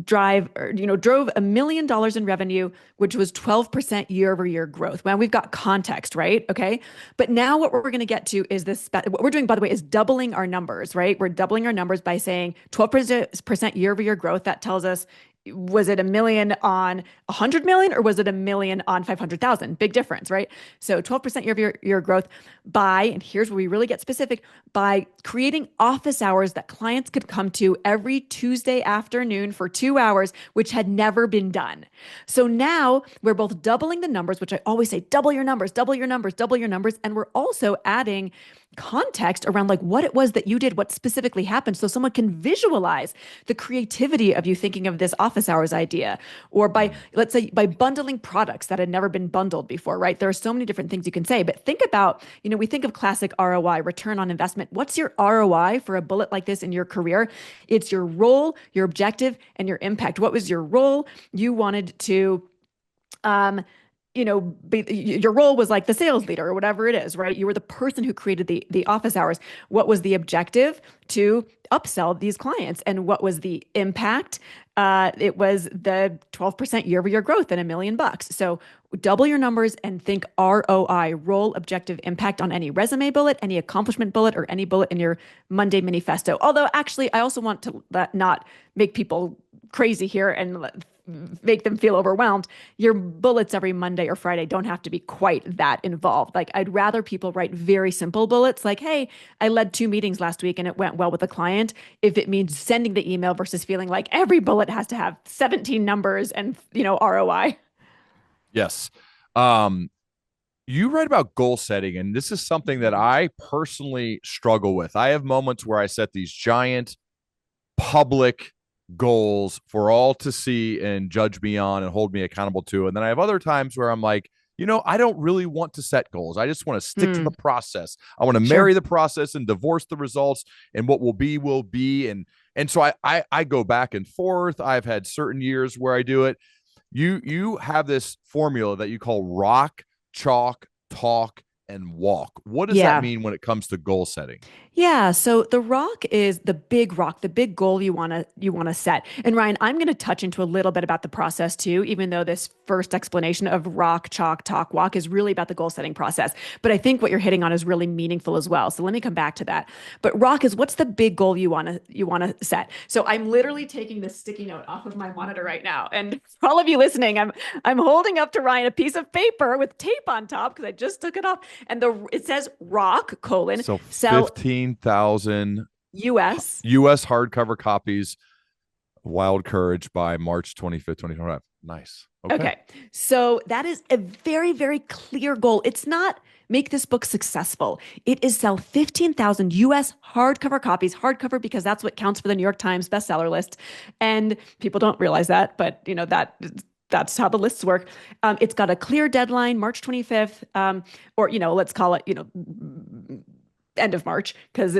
Speaker 1: drive, or, drove $1 million in revenue, which was 12% year over year growth. Well, we've got context, right? Okay. But now what we're going to get to is what we're doing, by the way, is doubling our numbers, right? We're doubling our numbers by saying 12% year over year growth. That tells us, was it a million on 100 million or was it a million on 500,000? Big difference, right? So 12% year over year growth and here's where we really get specific, by creating office hours that clients could come to every Tuesday afternoon for 2 hours, which had never been done. So now we're both doubling the numbers, which I always say, double your numbers, double your numbers, double your numbers. And we're also adding context around like what it was that you did, what specifically happened, so someone can visualize the creativity of you thinking of this office hours idea, or by, let's say, by bundling products that had never been bundled before, right? There are so many different things you can say, but think about, we think of classic ROI, return on investment. What's your ROI for a bullet like this in your career? It's your role, your objective, and your impact. What was your role? You wanted to um, your role was like the sales leader or whatever it is, right? You were the person who created the office hours. What was the objective? To upsell these clients. And what was the impact? It was the 12% year-over-year growth and $1 million. So double your numbers and think ROI, role objective impact on any resume bullet, any accomplishment bullet, or any bullet in your Monday Mini-festo. Although actually, I also want to not make people crazy here and make them feel overwhelmed. Your bullets every Monday or Friday don't have to be quite that involved. Like, I'd rather people write very simple bullets like, hey, I led 2 meetings last week and it went well with the client, if it means sending the email versus feeling like every bullet has to have 17 numbers and, ROI.
Speaker 2: Yes. Um, you write about goal setting, and this is something that I personally struggle with. I have moments where I set these giant public goals for all to see and judge me on and hold me accountable to. And then I have other times where I'm like, I don't really want to set goals. I just want to stick to the
Speaker 1: Hmm.
Speaker 2: process. I want to marry
Speaker 1: Sure.
Speaker 2: the process and divorce the results, and what will be will be. And so I go back and forth. I've had certain years where I do it. You have this formula that you call rock, chalk, talk, and walk. What does that
Speaker 1: Yeah.
Speaker 2: mean when it comes to goal setting?
Speaker 1: Yeah, so the rock is the big rock, the big goal you want to set. And Ryan, I'm going to touch into a little bit about the process too, even though this first explanation of rock, chalk, talk, walk is really about the goal setting process. But I think what you're hitting on is really meaningful as well. So let me come back to that. But rock is, what's the big goal you want to set? So I'm literally taking this sticky note off of my monitor right now. And for all of you listening, I'm holding up to Ryan a piece of paper with tape on top because I just took it off. And it says rock, colon,
Speaker 2: So
Speaker 1: sell
Speaker 2: 15,000
Speaker 1: US.
Speaker 2: US hardcover copies, Wild Courage by March 25th, 2025. Nice. Okay.
Speaker 1: Okay. So that is a very, very clear goal. It's not make this book successful. It is sell 15,000 US hardcover copies, hardcover because that's what counts for the New York Times bestseller list. And people don't realize that, but that's how the lists work. It's got a clear deadline, March 25th, or, let's call it, end of March, because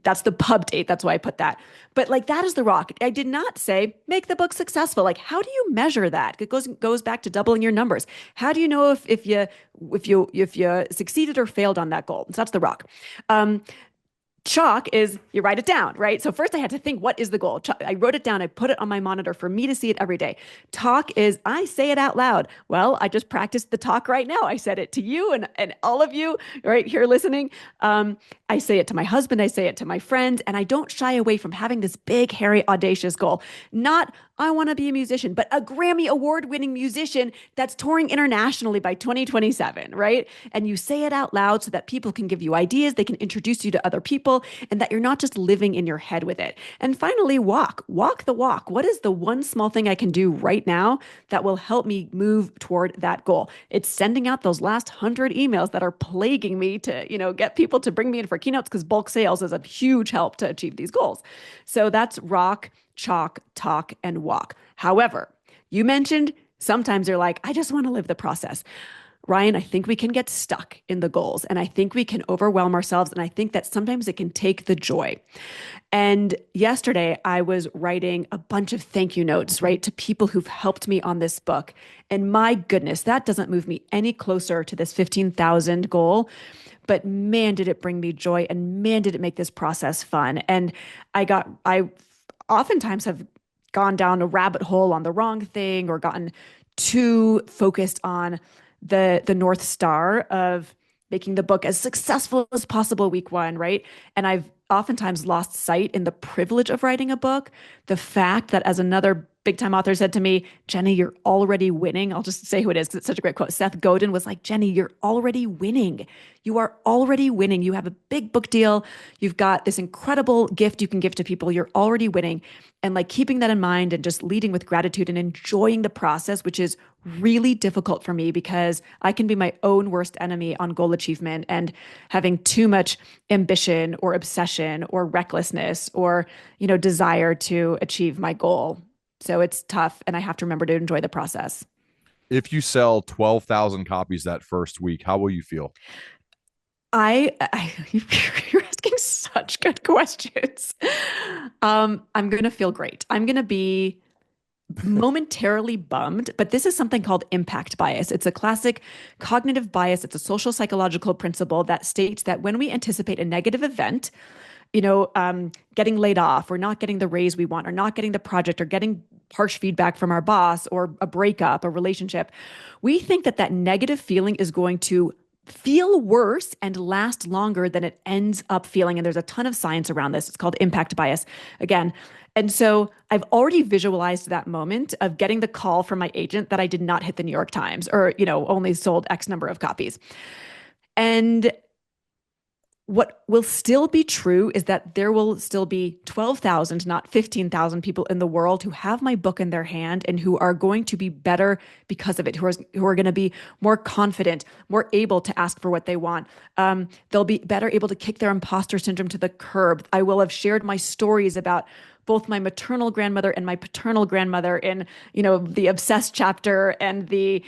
Speaker 1: that's the pub date. That's why I put that. But like, that is the rock. I did not say make the book successful. Like, how do you measure that? It goes back to doubling your numbers. How do you know if you succeeded or failed on that goal? So that's the rock. Chalk is you write it down, right? So first I had to think, what is the goal? I wrote it down. I put it on my monitor for me to see it every day. Talk is I say it out loud. Well, I just practiced the talk right now. I said it to you and all of you right here listening. I say it to my husband. I say it to my friends. And I don't shy away from having this big, hairy, audacious goal. Not I want to be a musician, but a Grammy award winning musician that's touring internationally by 2027, right? And you say it out loud so that people can give you ideas, they can introduce you to other people, and that you're not just living in your head with it. And finally, walk the walk. What is the one small thing I can do right now that will help me move toward that goal? It's sending out those last 100 emails that are plaguing me to, get people to bring me in for keynotes, because bulk sales is a huge help to achieve these goals. So that's rock, chalk, talk, and walk. However, you mentioned sometimes they're like, I just want to live the process. Ryan, I think we can get stuck in the goals and I think we can overwhelm ourselves. And I think that sometimes it can take the joy. And yesterday I was writing a bunch of thank you notes, right, to people who've helped me on this book. And my goodness, that doesn't move me any closer to this 15,000 goal. But man, did it bring me joy and man, did it make this process fun. And I oftentimes have gone down a rabbit hole on the wrong thing or gotten too focused on the North Star of making the book as successful as possible week one, right? And I've oftentimes lost sight in the privilege of writing a book. The fact that, as another big time author said to me, Jenny, you're already winning. I'll just say who it is because it's such a great quote. Seth Godin was like, Jenny, you're already winning. You are already winning. You have a big book deal. You've got this incredible gift you can give to people. You're already winning. And like keeping that in mind and just leading with gratitude and enjoying the process, which is really difficult for me because I can be my own worst enemy on goal achievement and having too much ambition or obsession or recklessness or, desire to achieve my goal. So it's tough and I have to remember to enjoy the process.
Speaker 2: If you sell 12,000 copies that first week, how will you feel?
Speaker 1: You're asking such good questions. I'm going to feel great. I'm going to be momentarily bummed, but this is something called impact bias. It's a classic cognitive bias. It's a social psychological principle that states that when we anticipate a negative event, getting laid off or not getting the raise we want or not getting the project or getting harsh feedback from our boss or a breakup, a relationship, we think that that negative feeling is going to feel worse and last longer than it ends up feeling. And there's a ton of science around this. It's called impact bias again. And so I've already visualized that moment of getting the call from my agent that I did not hit the New York Times or, only sold X number of copies. And what will still be true is that there will still be 12,000, not 15,000 people in the world who have my book in their hand and who are going to be better because of it, who are going to be more confident, more able to ask for what they want. They'll be better able to kick their imposter syndrome to the curb. I will have shared my stories about both my maternal grandmother and my paternal grandmother in, the obsessed chapter and the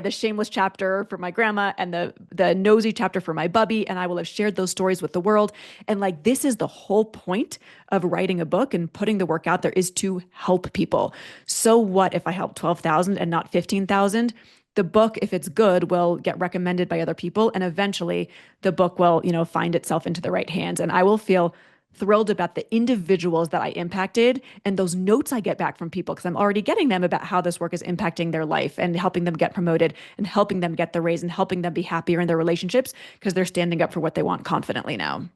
Speaker 1: shameless chapter for my grandma and the nosy chapter for my bubby. And I will have shared those stories with the world. And like, this is the whole point of writing a book and putting the work out there is to help people. So what if I help 12,000 and not 15,000? The book, if it's good, will get recommended by other people. And eventually the book will, find itself into the right hands. And I will feel thrilled about the individuals that I impacted and those notes I get back from people because I'm already getting them about how this work is impacting their life and helping them get promoted and helping them get the raise and helping them be happier in their relationships because they're standing up for what they want confidently now.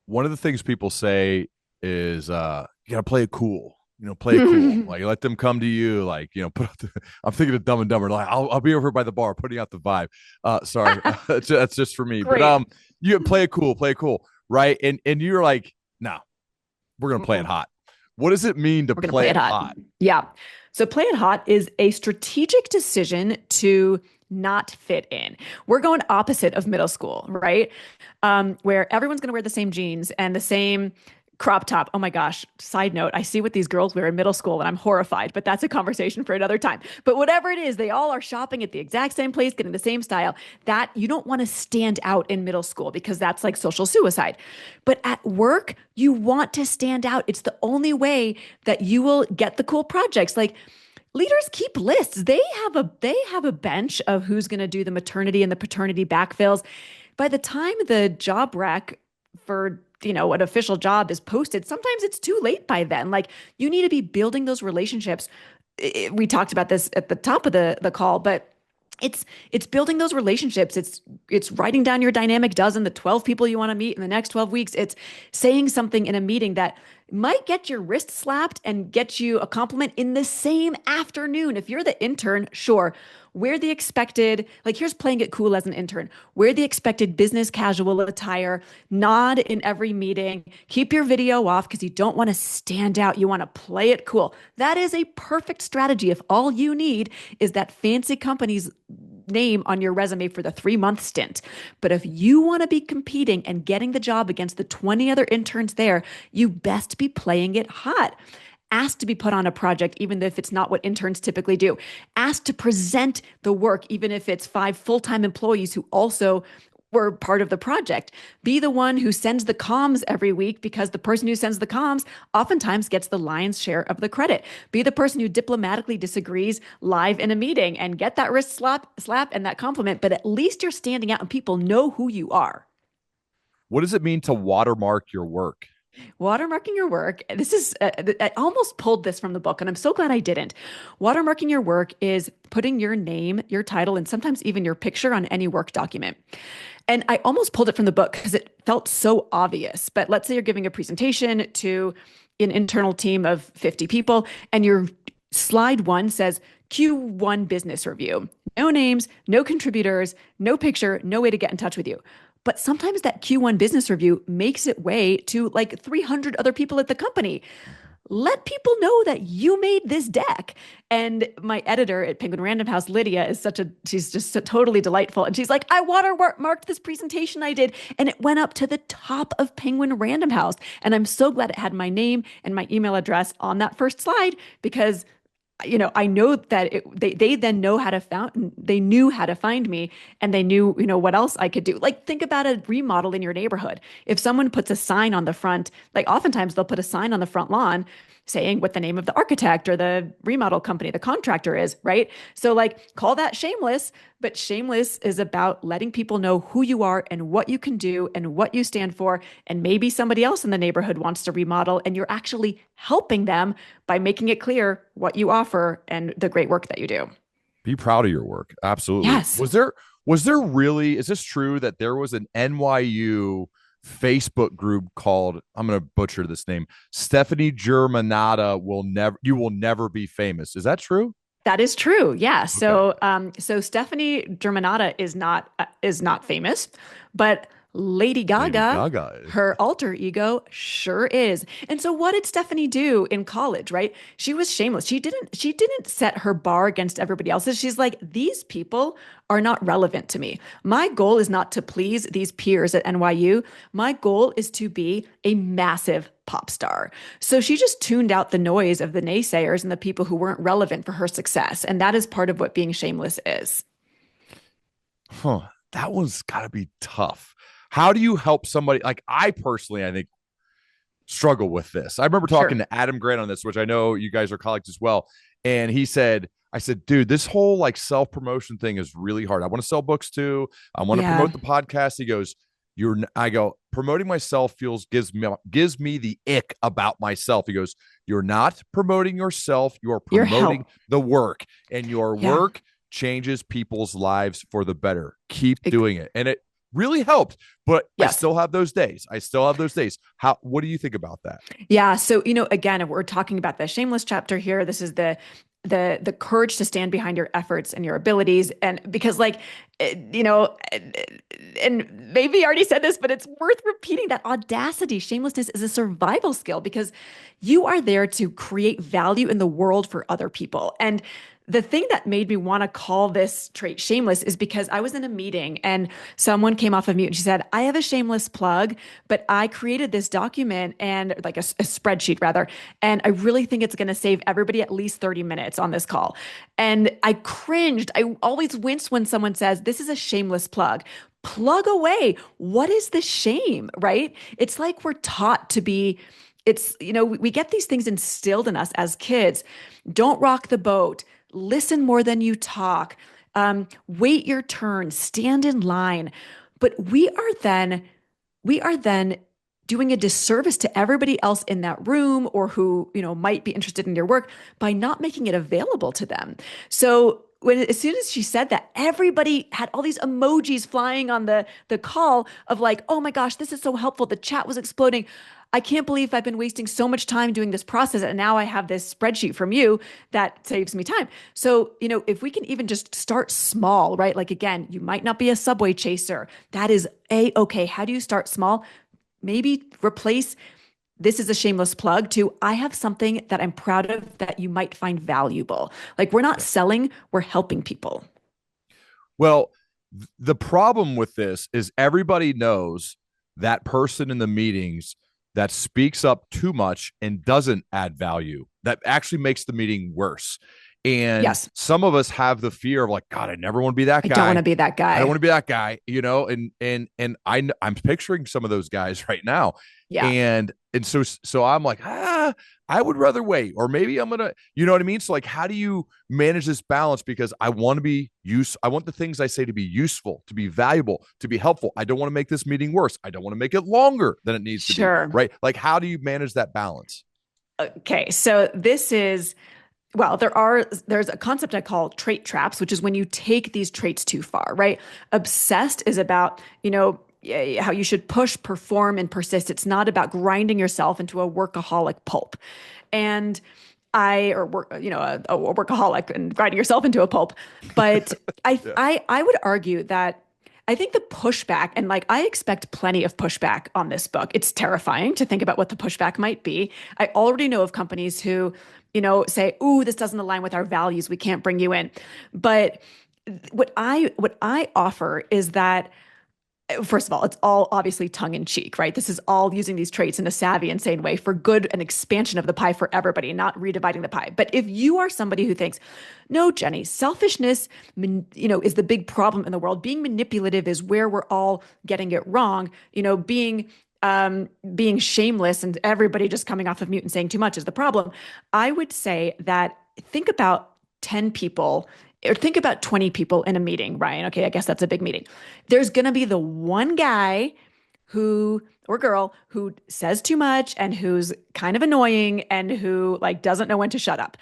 Speaker 2: One of the things people say is you gotta play it cool. Play it cool. Like let them come to you. Like put out I'm thinking of Dumb and Dumber. Like I'll be over by the bar, putting out the vibe. Sorry, that's just for me. But
Speaker 1: Great.
Speaker 2: you play it cool, right? And you're like, no, we're gonna play it hot. What does it mean to
Speaker 1: We're going to play
Speaker 2: play
Speaker 1: it
Speaker 2: it
Speaker 1: hot.
Speaker 2: hot?
Speaker 1: Yeah. So play it hot is a strategic decision to not fit in. We're going opposite of middle school, right? Where everyone's going to wear the same jeans and the same crop top. Oh my gosh. Side note, I see what these girls wear in middle school and I'm horrified, but that's a conversation for another time. But whatever it is, they all are shopping at the exact same place, getting the same style. That you don't want to stand out in middle school because that's like social suicide. But at work, you want to stand out. It's the only way that you will get the cool projects. Like leaders keep lists. They have a bench of who's going to do the maternity and the paternity backfills. By the time the job rec for an official job is posted, sometimes it's too late by then. Like you need to be building those relationships. We talked about this at the top of the call, but it's building those relationships. It's writing down your dynamic dozen, the 12 people you want to meet in the next 12 weeks. It's saying something in a meeting that might get your wrist slapped and get you a compliment in the same afternoon. If you're the intern, sure. Wear the expected, like here's playing it cool as an intern. Wear the expected business casual attire, nod in every meeting, keep your video off because you don't want to stand out. You want to play it cool. That is a perfect strategy if all you need is that fancy company's name on your resume for the 3-month stint. But if you want to be competing and getting the job against the 20 other interns there, you best be playing it hot. Asked to be put on a project, even if it's not what interns typically do. Asked to present the work, even if it's 5 full-time employees who also were part of the project. Be the one who sends the comms every week because the person who sends the comms oftentimes gets the lion's share of the credit. Be the person who diplomatically disagrees live in a meeting and get that wrist slap and that compliment, but at least you're standing out and people know who you are.
Speaker 2: What does it mean to watermark your work?
Speaker 1: Watermarking your work. This is, I almost pulled this from the book, and I'm so glad I didn't. Watermarking your work is putting your name, your title, and sometimes even your picture on any work document. And I almost pulled it from the book because it felt so obvious. But let's say you're giving a presentation to an internal team of 50 people, and your slide one says Q1 business review. No names, no contributors, no picture, no way to get in touch with you. But sometimes that Q1 business review makes it way to like 300 other people at the company. Let people know that you made this deck. And my editor at Penguin Random House, Lydia, she's just so totally delightful. And she's like, I watermarked this presentation I did, and it went up to the top of Penguin Random House. And I'm so glad it had my name and my email address on that first slide because I know that they then they knew how to find me and they knew, what else I could do. Like think about a remodel in your neighborhood. If someone puts a sign on the front, like oftentimes they'll put a sign on the front lawn saying what the name of the architect or the remodel company, the contractor is, right? So, like, call that shameless, but shameless is about letting people know who you are and what you can do and what you stand for. And maybe somebody else in the neighborhood wants to remodel, and you're actually helping them by making it clear what you offer and the great work that you do.
Speaker 2: Be proud of your work. Absolutely.
Speaker 1: Yes.
Speaker 2: Was there really, is this true that there was an NYU Facebook group called, I'm going to butcher this name, Stephanie Germanata will never, you will never be famous. Is that true?
Speaker 1: That is true. Yeah.
Speaker 2: Okay.
Speaker 1: So Stephanie Germanata is not famous, but Lady
Speaker 2: Lady
Speaker 1: Gaga,
Speaker 2: Gaga is.
Speaker 1: her alter ego, sure is. And so what did Stephanie do in college, right? She was shameless. She didn't set her bar against everybody else's. She's like, these people are not relevant to me. My goal is not to please these peers at NYU. My goal is to be a massive pop star. So she just tuned out the noise of the naysayers and the people who weren't relevant for her success. And that is part of what being shameless is.
Speaker 2: Huh. That one's got to be tough. How do you help somebody? Like, I personally, I think, struggle with this. I remember talking
Speaker 1: Sure.
Speaker 2: to Adam Grant on this, which I know you guys are colleagues as well. And he said, I said, dude, this whole like self promotion thing is really hard. I want to sell books too. I want to
Speaker 1: Yeah.
Speaker 2: promote the podcast. He goes, I go, promoting myself gives me the ick about myself. He goes, you're not promoting yourself. You're
Speaker 1: Your
Speaker 2: promoting
Speaker 1: help.
Speaker 2: the work, and your
Speaker 1: Yeah.
Speaker 2: work changes people's lives for the better. Keep
Speaker 1: Ex-
Speaker 2: doing it. And it really helped, but I
Speaker 1: Yes.
Speaker 2: still have those days. I still have those days. What do you think about that?
Speaker 1: Yeah. So, again, if we're talking about the shameless chapter here, this is the courage to stand behind your efforts and your abilities. And because like, and maybe I already said this, but it's worth repeating that audacity, shamelessness is a survival skill because you are there to create value in the world for other people. And the thing that made me want to call this trait shameless is because I was in a meeting and someone came off of mute and she said, I have a shameless plug, but I created this document and like a spreadsheet rather. And I really think it's going to save everybody at least 30 minutes on this call. And I cringed. I always wince when someone says, this is a shameless plug. Plug away. What is the shame, right? It's like we're taught to be we get these things instilled in us as kids. Don't rock the boat. Listen more than you talk. Wait your turn. Stand in line. But we are then doing a disservice to everybody else in that room or who might be interested in your work by not making it available to them. So as soon as she said that, everybody had all these emojis flying on the call of like, oh my gosh, this is so helpful. The chat was exploding. I can't believe I've been wasting so much time doing this process. And now I have this spreadsheet from you that saves me time. So, if we can even just start small, right? Like, again, you might not be a subway chaser. That is okay. How do you start small? Maybe replace this is a shameless plug to I have something that I'm proud of that you might find valuable. Like, we're not
Speaker 2: Yeah.
Speaker 1: selling, we're helping people.
Speaker 2: Well, the problem with this is everybody knows that person in the meetings that speaks up too much and doesn't add value, that actually makes the meeting worse. And
Speaker 1: Yes,
Speaker 2: some of us have the fear of like, God, I never want to be that
Speaker 1: I don't want
Speaker 2: guy.
Speaker 1: to be that
Speaker 2: I don't
Speaker 1: guy.
Speaker 2: want to be that guy, and I'm picturing some of those guys right now,
Speaker 1: Yeah,
Speaker 2: and so I'm like, I would rather wait, or maybe I'm gonna, you know what I mean? So like, how do you manage this balance? Because I want to be I want the things I say to be useful, to be valuable, to be helpful. I don't want to make this meeting worse. I don't want to make it longer than it needs to be,
Speaker 1: sure.
Speaker 2: right? Like, how do you manage that balance?
Speaker 1: Okay, so this is well, there's a concept I call trait traps, which is when you take these traits too far, right? Obsessed is about, how you should push, perform, and persist. It's not about grinding yourself into a workaholic pulp. And or work, a workaholic and grinding yourself into a pulp. But
Speaker 2: Yeah.
Speaker 1: I would argue that I think the pushback, and like I expect plenty of pushback on this book. It's terrifying to think about what the pushback might be. I already know of companies who, say, "Ooh, this doesn't align with our values. We can't bring you in." But what I offer is that first of all, it's all obviously tongue in cheek, right? This is all using these traits in a savvy and sane way for good and expansion of the pie for everybody, not redividing the pie. But if you are somebody who thinks, no, Jenny, selfishness, is the big problem in the world. Being manipulative is where we're all getting it wrong. Being being shameless and everybody just coming off of mute and saying too much is the problem. I would say that think about 10 people or think about 20 people in a meeting, Ryan. Okay, I guess that's a big meeting. There's going to be the one guy who or girl who says too much and who's kind of annoying and who like doesn't know when to shut up.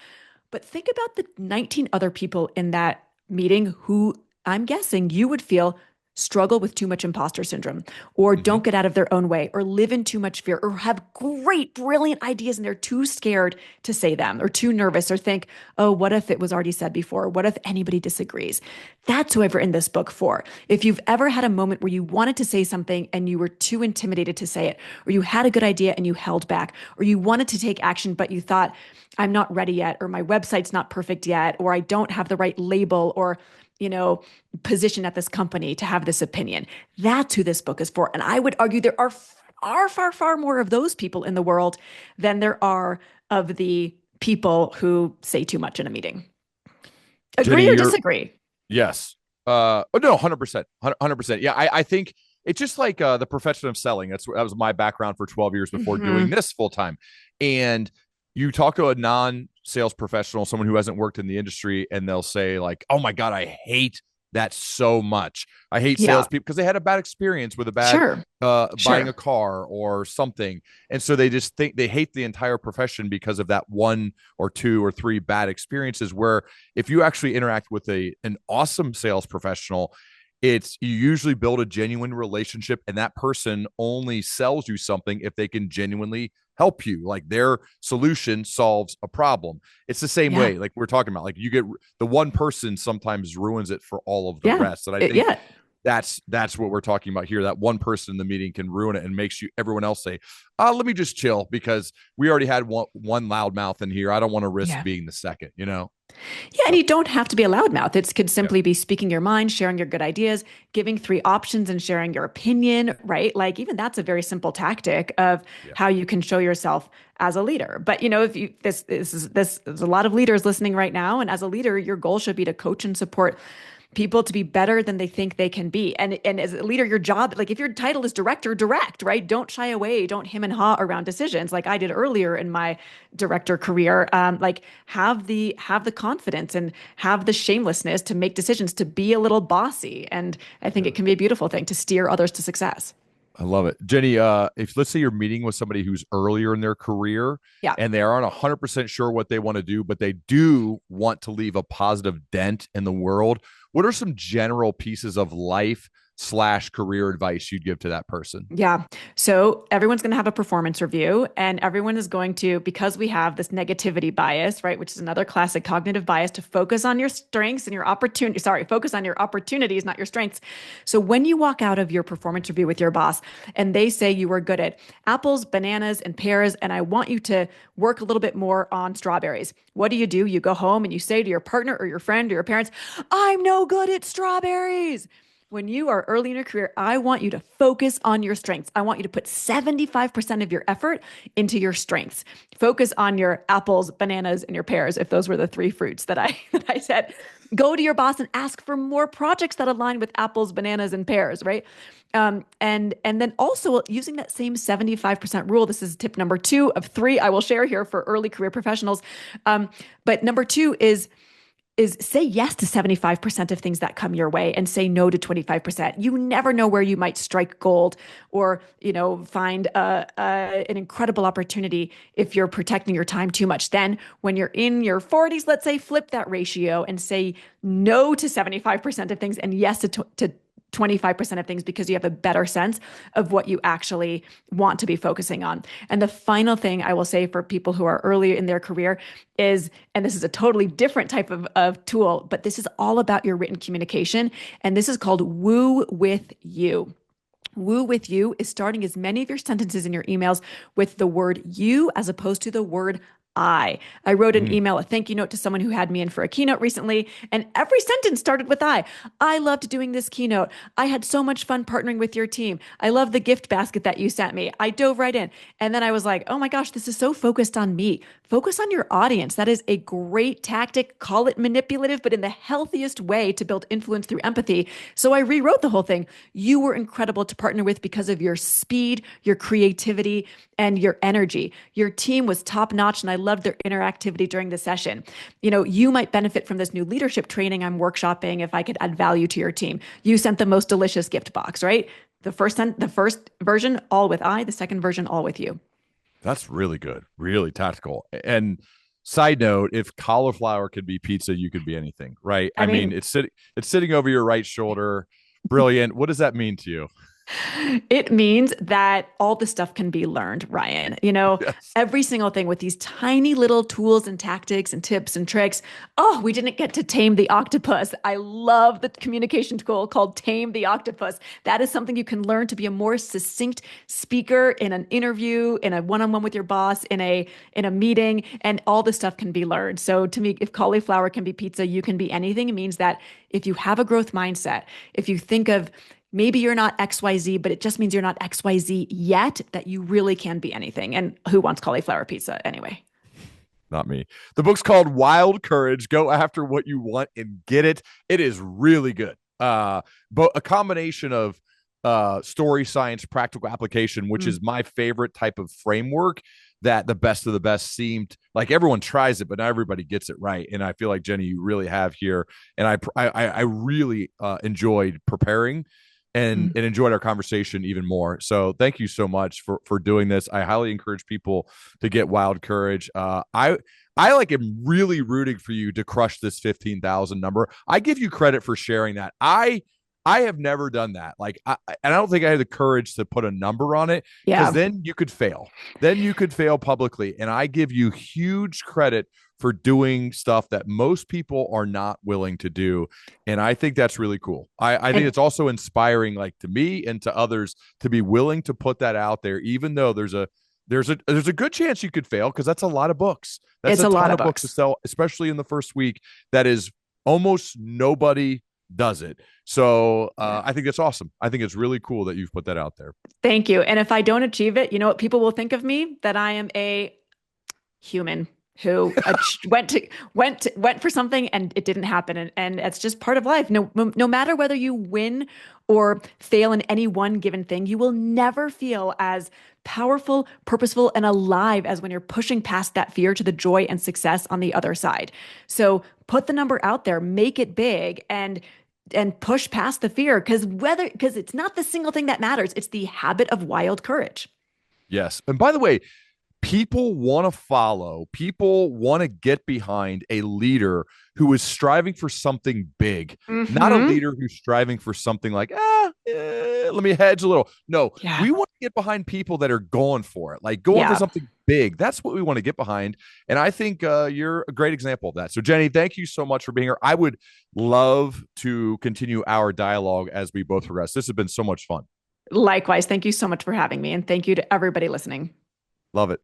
Speaker 1: But think about the 19 other people in that meeting who I'm guessing you would feel struggle with too much imposter syndrome or
Speaker 2: Mhm.
Speaker 1: don't get out of their own way or live in too much fear or have great, brilliant ideas and they're too scared to say them or too nervous or think, oh, what if it was already said before? What if anybody disagrees? That's who I've written this book for. If you've ever had a moment where you wanted to say something and you were too intimidated to say it, or you had a good idea and you held back, or you wanted to take action, but you thought, I'm not ready yet, or my website's not perfect yet, or I don't have the right label, or position at this company to have this opinion. That's who this book is for. And I would argue there are far, far, far more of those people in the world than there are of the people who say too much in a meeting.
Speaker 2: Jenny,
Speaker 1: Agree or
Speaker 2: you're
Speaker 1: disagree?
Speaker 2: yes. Oh no, 100%. 100%. Yeah, I think it's just like the profession of selling. That was my background for 12 years before doing
Speaker 1: Mm-hmm.
Speaker 2: this full time. And you talk to a non-sales professional, someone who hasn't worked in the industry, and they'll say, like, oh my God, I hate that so much. I hate
Speaker 1: Yeah,
Speaker 2: salespeople because they had a bad experience with a bad
Speaker 1: sure,
Speaker 2: buying
Speaker 1: sure.
Speaker 2: a car or something. And so they just think they hate the entire profession because of that one or two or three bad experiences. Where if you actually interact with an awesome sales professional, it's you usually build a genuine relationship, and that person only sells you something if they can genuinely help you. Like their solution solves a problem. It's the same
Speaker 1: Yeah,
Speaker 2: way, like we're talking about. Like you get the one person sometimes ruins it for all of the
Speaker 1: yeah,
Speaker 2: rest. And I think
Speaker 1: yeah.
Speaker 2: that's what we're talking about here. That one person in the meeting can ruin it and makes you everyone else say, let me just chill because we already had one loudmouth in here. I don't want to risk
Speaker 1: Yeah.
Speaker 2: being the second, you know?
Speaker 1: Yeah, and
Speaker 2: So
Speaker 1: you don't have to be a loudmouth. It could
Speaker 2: yeah,
Speaker 1: simply be speaking your mind, sharing your good ideas, giving three options and sharing your opinion, right? Like even that's a very simple tactic of
Speaker 2: yeah.
Speaker 1: how you can show yourself as a leader. But if you this there's a lot of leaders listening right now, and as a leader, your goal should be to coach and support people to be better than they think they can be. And as a leader, your job, like if your title is director, direct, right? Don't shy away, don't him and haw around decisions like I did earlier in my director career. Like have the confidence and have the shamelessness to make decisions, to be a little bossy. And I think
Speaker 2: Yeah.
Speaker 1: it can be a beautiful thing to steer others to success.
Speaker 2: I love it. Jenny, if let's say you're meeting with somebody who's earlier in their career
Speaker 1: Yeah.
Speaker 2: and they aren't 100% sure what they want to do, but they do want to leave a positive dent in the world, what are some general pieces of life/ career advice you'd give to that person?
Speaker 1: Yeah. So everyone's going to have a performance review, and everyone is going to, because we have this negativity bias, right, which is another classic cognitive bias to focus on your strengths and your opportunity. Sorry, focus on your opportunities, not your strengths. So when you walk out of your performance review with your boss and they say you were good at apples, bananas, and pears, and I want you to work a little bit more on strawberries, what do? You go home and you say to your partner or your friend or your parents, I'm no good at strawberries. When you are early in your career, I want you to focus on your strengths. I want you to put 75% of your effort into your strengths. Focus on your apples, bananas, and your pears, if those were the three fruits that I that I said. Go to your boss and ask for more projects that align with apples, bananas, and pears, right? And then also using that same 75% rule. This is tip number two of three I will share here for early career professionals. But number two is say yes to 75% of things that come your way and say no to 25%. You never know where you might strike gold or, find an incredible opportunity if you're protecting your time too much. Then when you're in your 40s, let's say, flip that ratio and say no to 75% of things and yes to 25% of things because you have a better sense of what you actually want to be focusing on. And the final thing I will say for people who are early in their career is, and this is a totally different type of tool, but this is all about your written communication. And this is called woo with you. Woo with you is starting as many of your sentences in your emails with the word you as opposed to the word I wrote an
Speaker 2: Mm.
Speaker 1: email, a thank you note to someone who had me in for a keynote recently, and every sentence started with I. I loved doing this keynote. I had so much fun partnering with your team. I love the gift basket that you sent me. I dove right in. And then I was like, oh my gosh, this is so focused on me. Focus on your audience. That is a great tactic. Call it manipulative, but in the healthiest way to build influence through empathy. So I rewrote the whole thing. You were incredible to partner with because of your speed, your creativity, and your energy. Your team was top notch, and I loved their interactivity during the session. You might benefit from this new leadership training I'm workshopping if I could add value to your team. You sent the most delicious gift box, right? The first version all with I, the second version all with you.
Speaker 2: That's really good, really tactical. And side note, if cauliflower could be pizza, you could be anything, right?
Speaker 1: I
Speaker 2: I mean,
Speaker 1: mean,
Speaker 2: it's sitting over your right shoulder. Brilliant. What does that mean to you?
Speaker 1: it means that all the stuff can be learned, Ryan.
Speaker 2: Yes.
Speaker 1: Every single thing with these tiny little tools and tactics and tips and tricks. Oh, we didn't get to tame the octopus. I love the communication tool called Tame the Octopus. That is something you can learn to be a more succinct speaker in an interview, in a one-on-one with your boss, in a meeting, and all this stuff can be learned. So to me, if cauliflower can be pizza, you can be anything. It means that if you have a growth mindset, if you think of maybe you're not XYZ, but it just means you're not XYZ yet, that you really can be anything. And who wants cauliflower pizza anyway?
Speaker 2: Not me. The book's called Wild Courage. Go after what you want and get it. It is really good. But a combination of story, science, practical application, which
Speaker 1: Mm.
Speaker 2: is my favorite type of framework that the best of the best seemed like everyone tries it, but not everybody gets it right. And I feel like Jenny, you really have here. And I really enjoyed preparing and
Speaker 1: Mm.
Speaker 2: enjoyed our conversation even more. So thank you so much for doing this. I highly encourage people to get Wild Courage. I like am really rooting for you to crush this 15,000 number. I give you credit for sharing that. I have never done that. And I don't think I had the courage to put a number on it because
Speaker 1: Yeah,
Speaker 2: then you could fail. Then you could fail publicly. And I give you huge credit for doing stuff that most people are not willing to do. And I think that's really cool. I think
Speaker 1: and
Speaker 2: it's also inspiring, like to me and to others, to be willing to put that out there, even though there's a good chance you could fail because that's a lot of books. That's
Speaker 1: it's
Speaker 2: a
Speaker 1: a lot
Speaker 2: ton
Speaker 1: of
Speaker 2: of books to
Speaker 1: books.
Speaker 2: sell, especially in the first week. That is almost nobody does it. So
Speaker 1: Yeah.
Speaker 2: I think that's awesome. I think it's really cool that you've put that out there.
Speaker 1: Thank you. And if I don't achieve it, you know what people will think of me? That I am a human who went for something and it didn't happen, and it's just part of life. No matter whether you win or fail in any one given thing, you will never feel as powerful, purposeful, and alive as when you're pushing past that fear to the joy and success on the other side. So put the number out there, make it big, and push past the fear, because it's not the single thing that matters, it's the habit of wild courage.
Speaker 2: Yes. And by the way, people want to get behind a leader who is striving for something big, not a
Speaker 1: Mm-hmm.
Speaker 2: leader who's striving for something like, let me hedge a little. No,
Speaker 1: Yeah.
Speaker 2: we want to get behind people that are going for it, like going for
Speaker 1: Yeah.
Speaker 2: something big. That's what we want to get behind. And I think you're a great example of that. So, Jenny, thank you so much for being here. I would love to continue our dialogue as we both progress. This has been so much fun.
Speaker 1: Likewise. Thank you so much for having me. And thank you to everybody listening.
Speaker 2: Love it.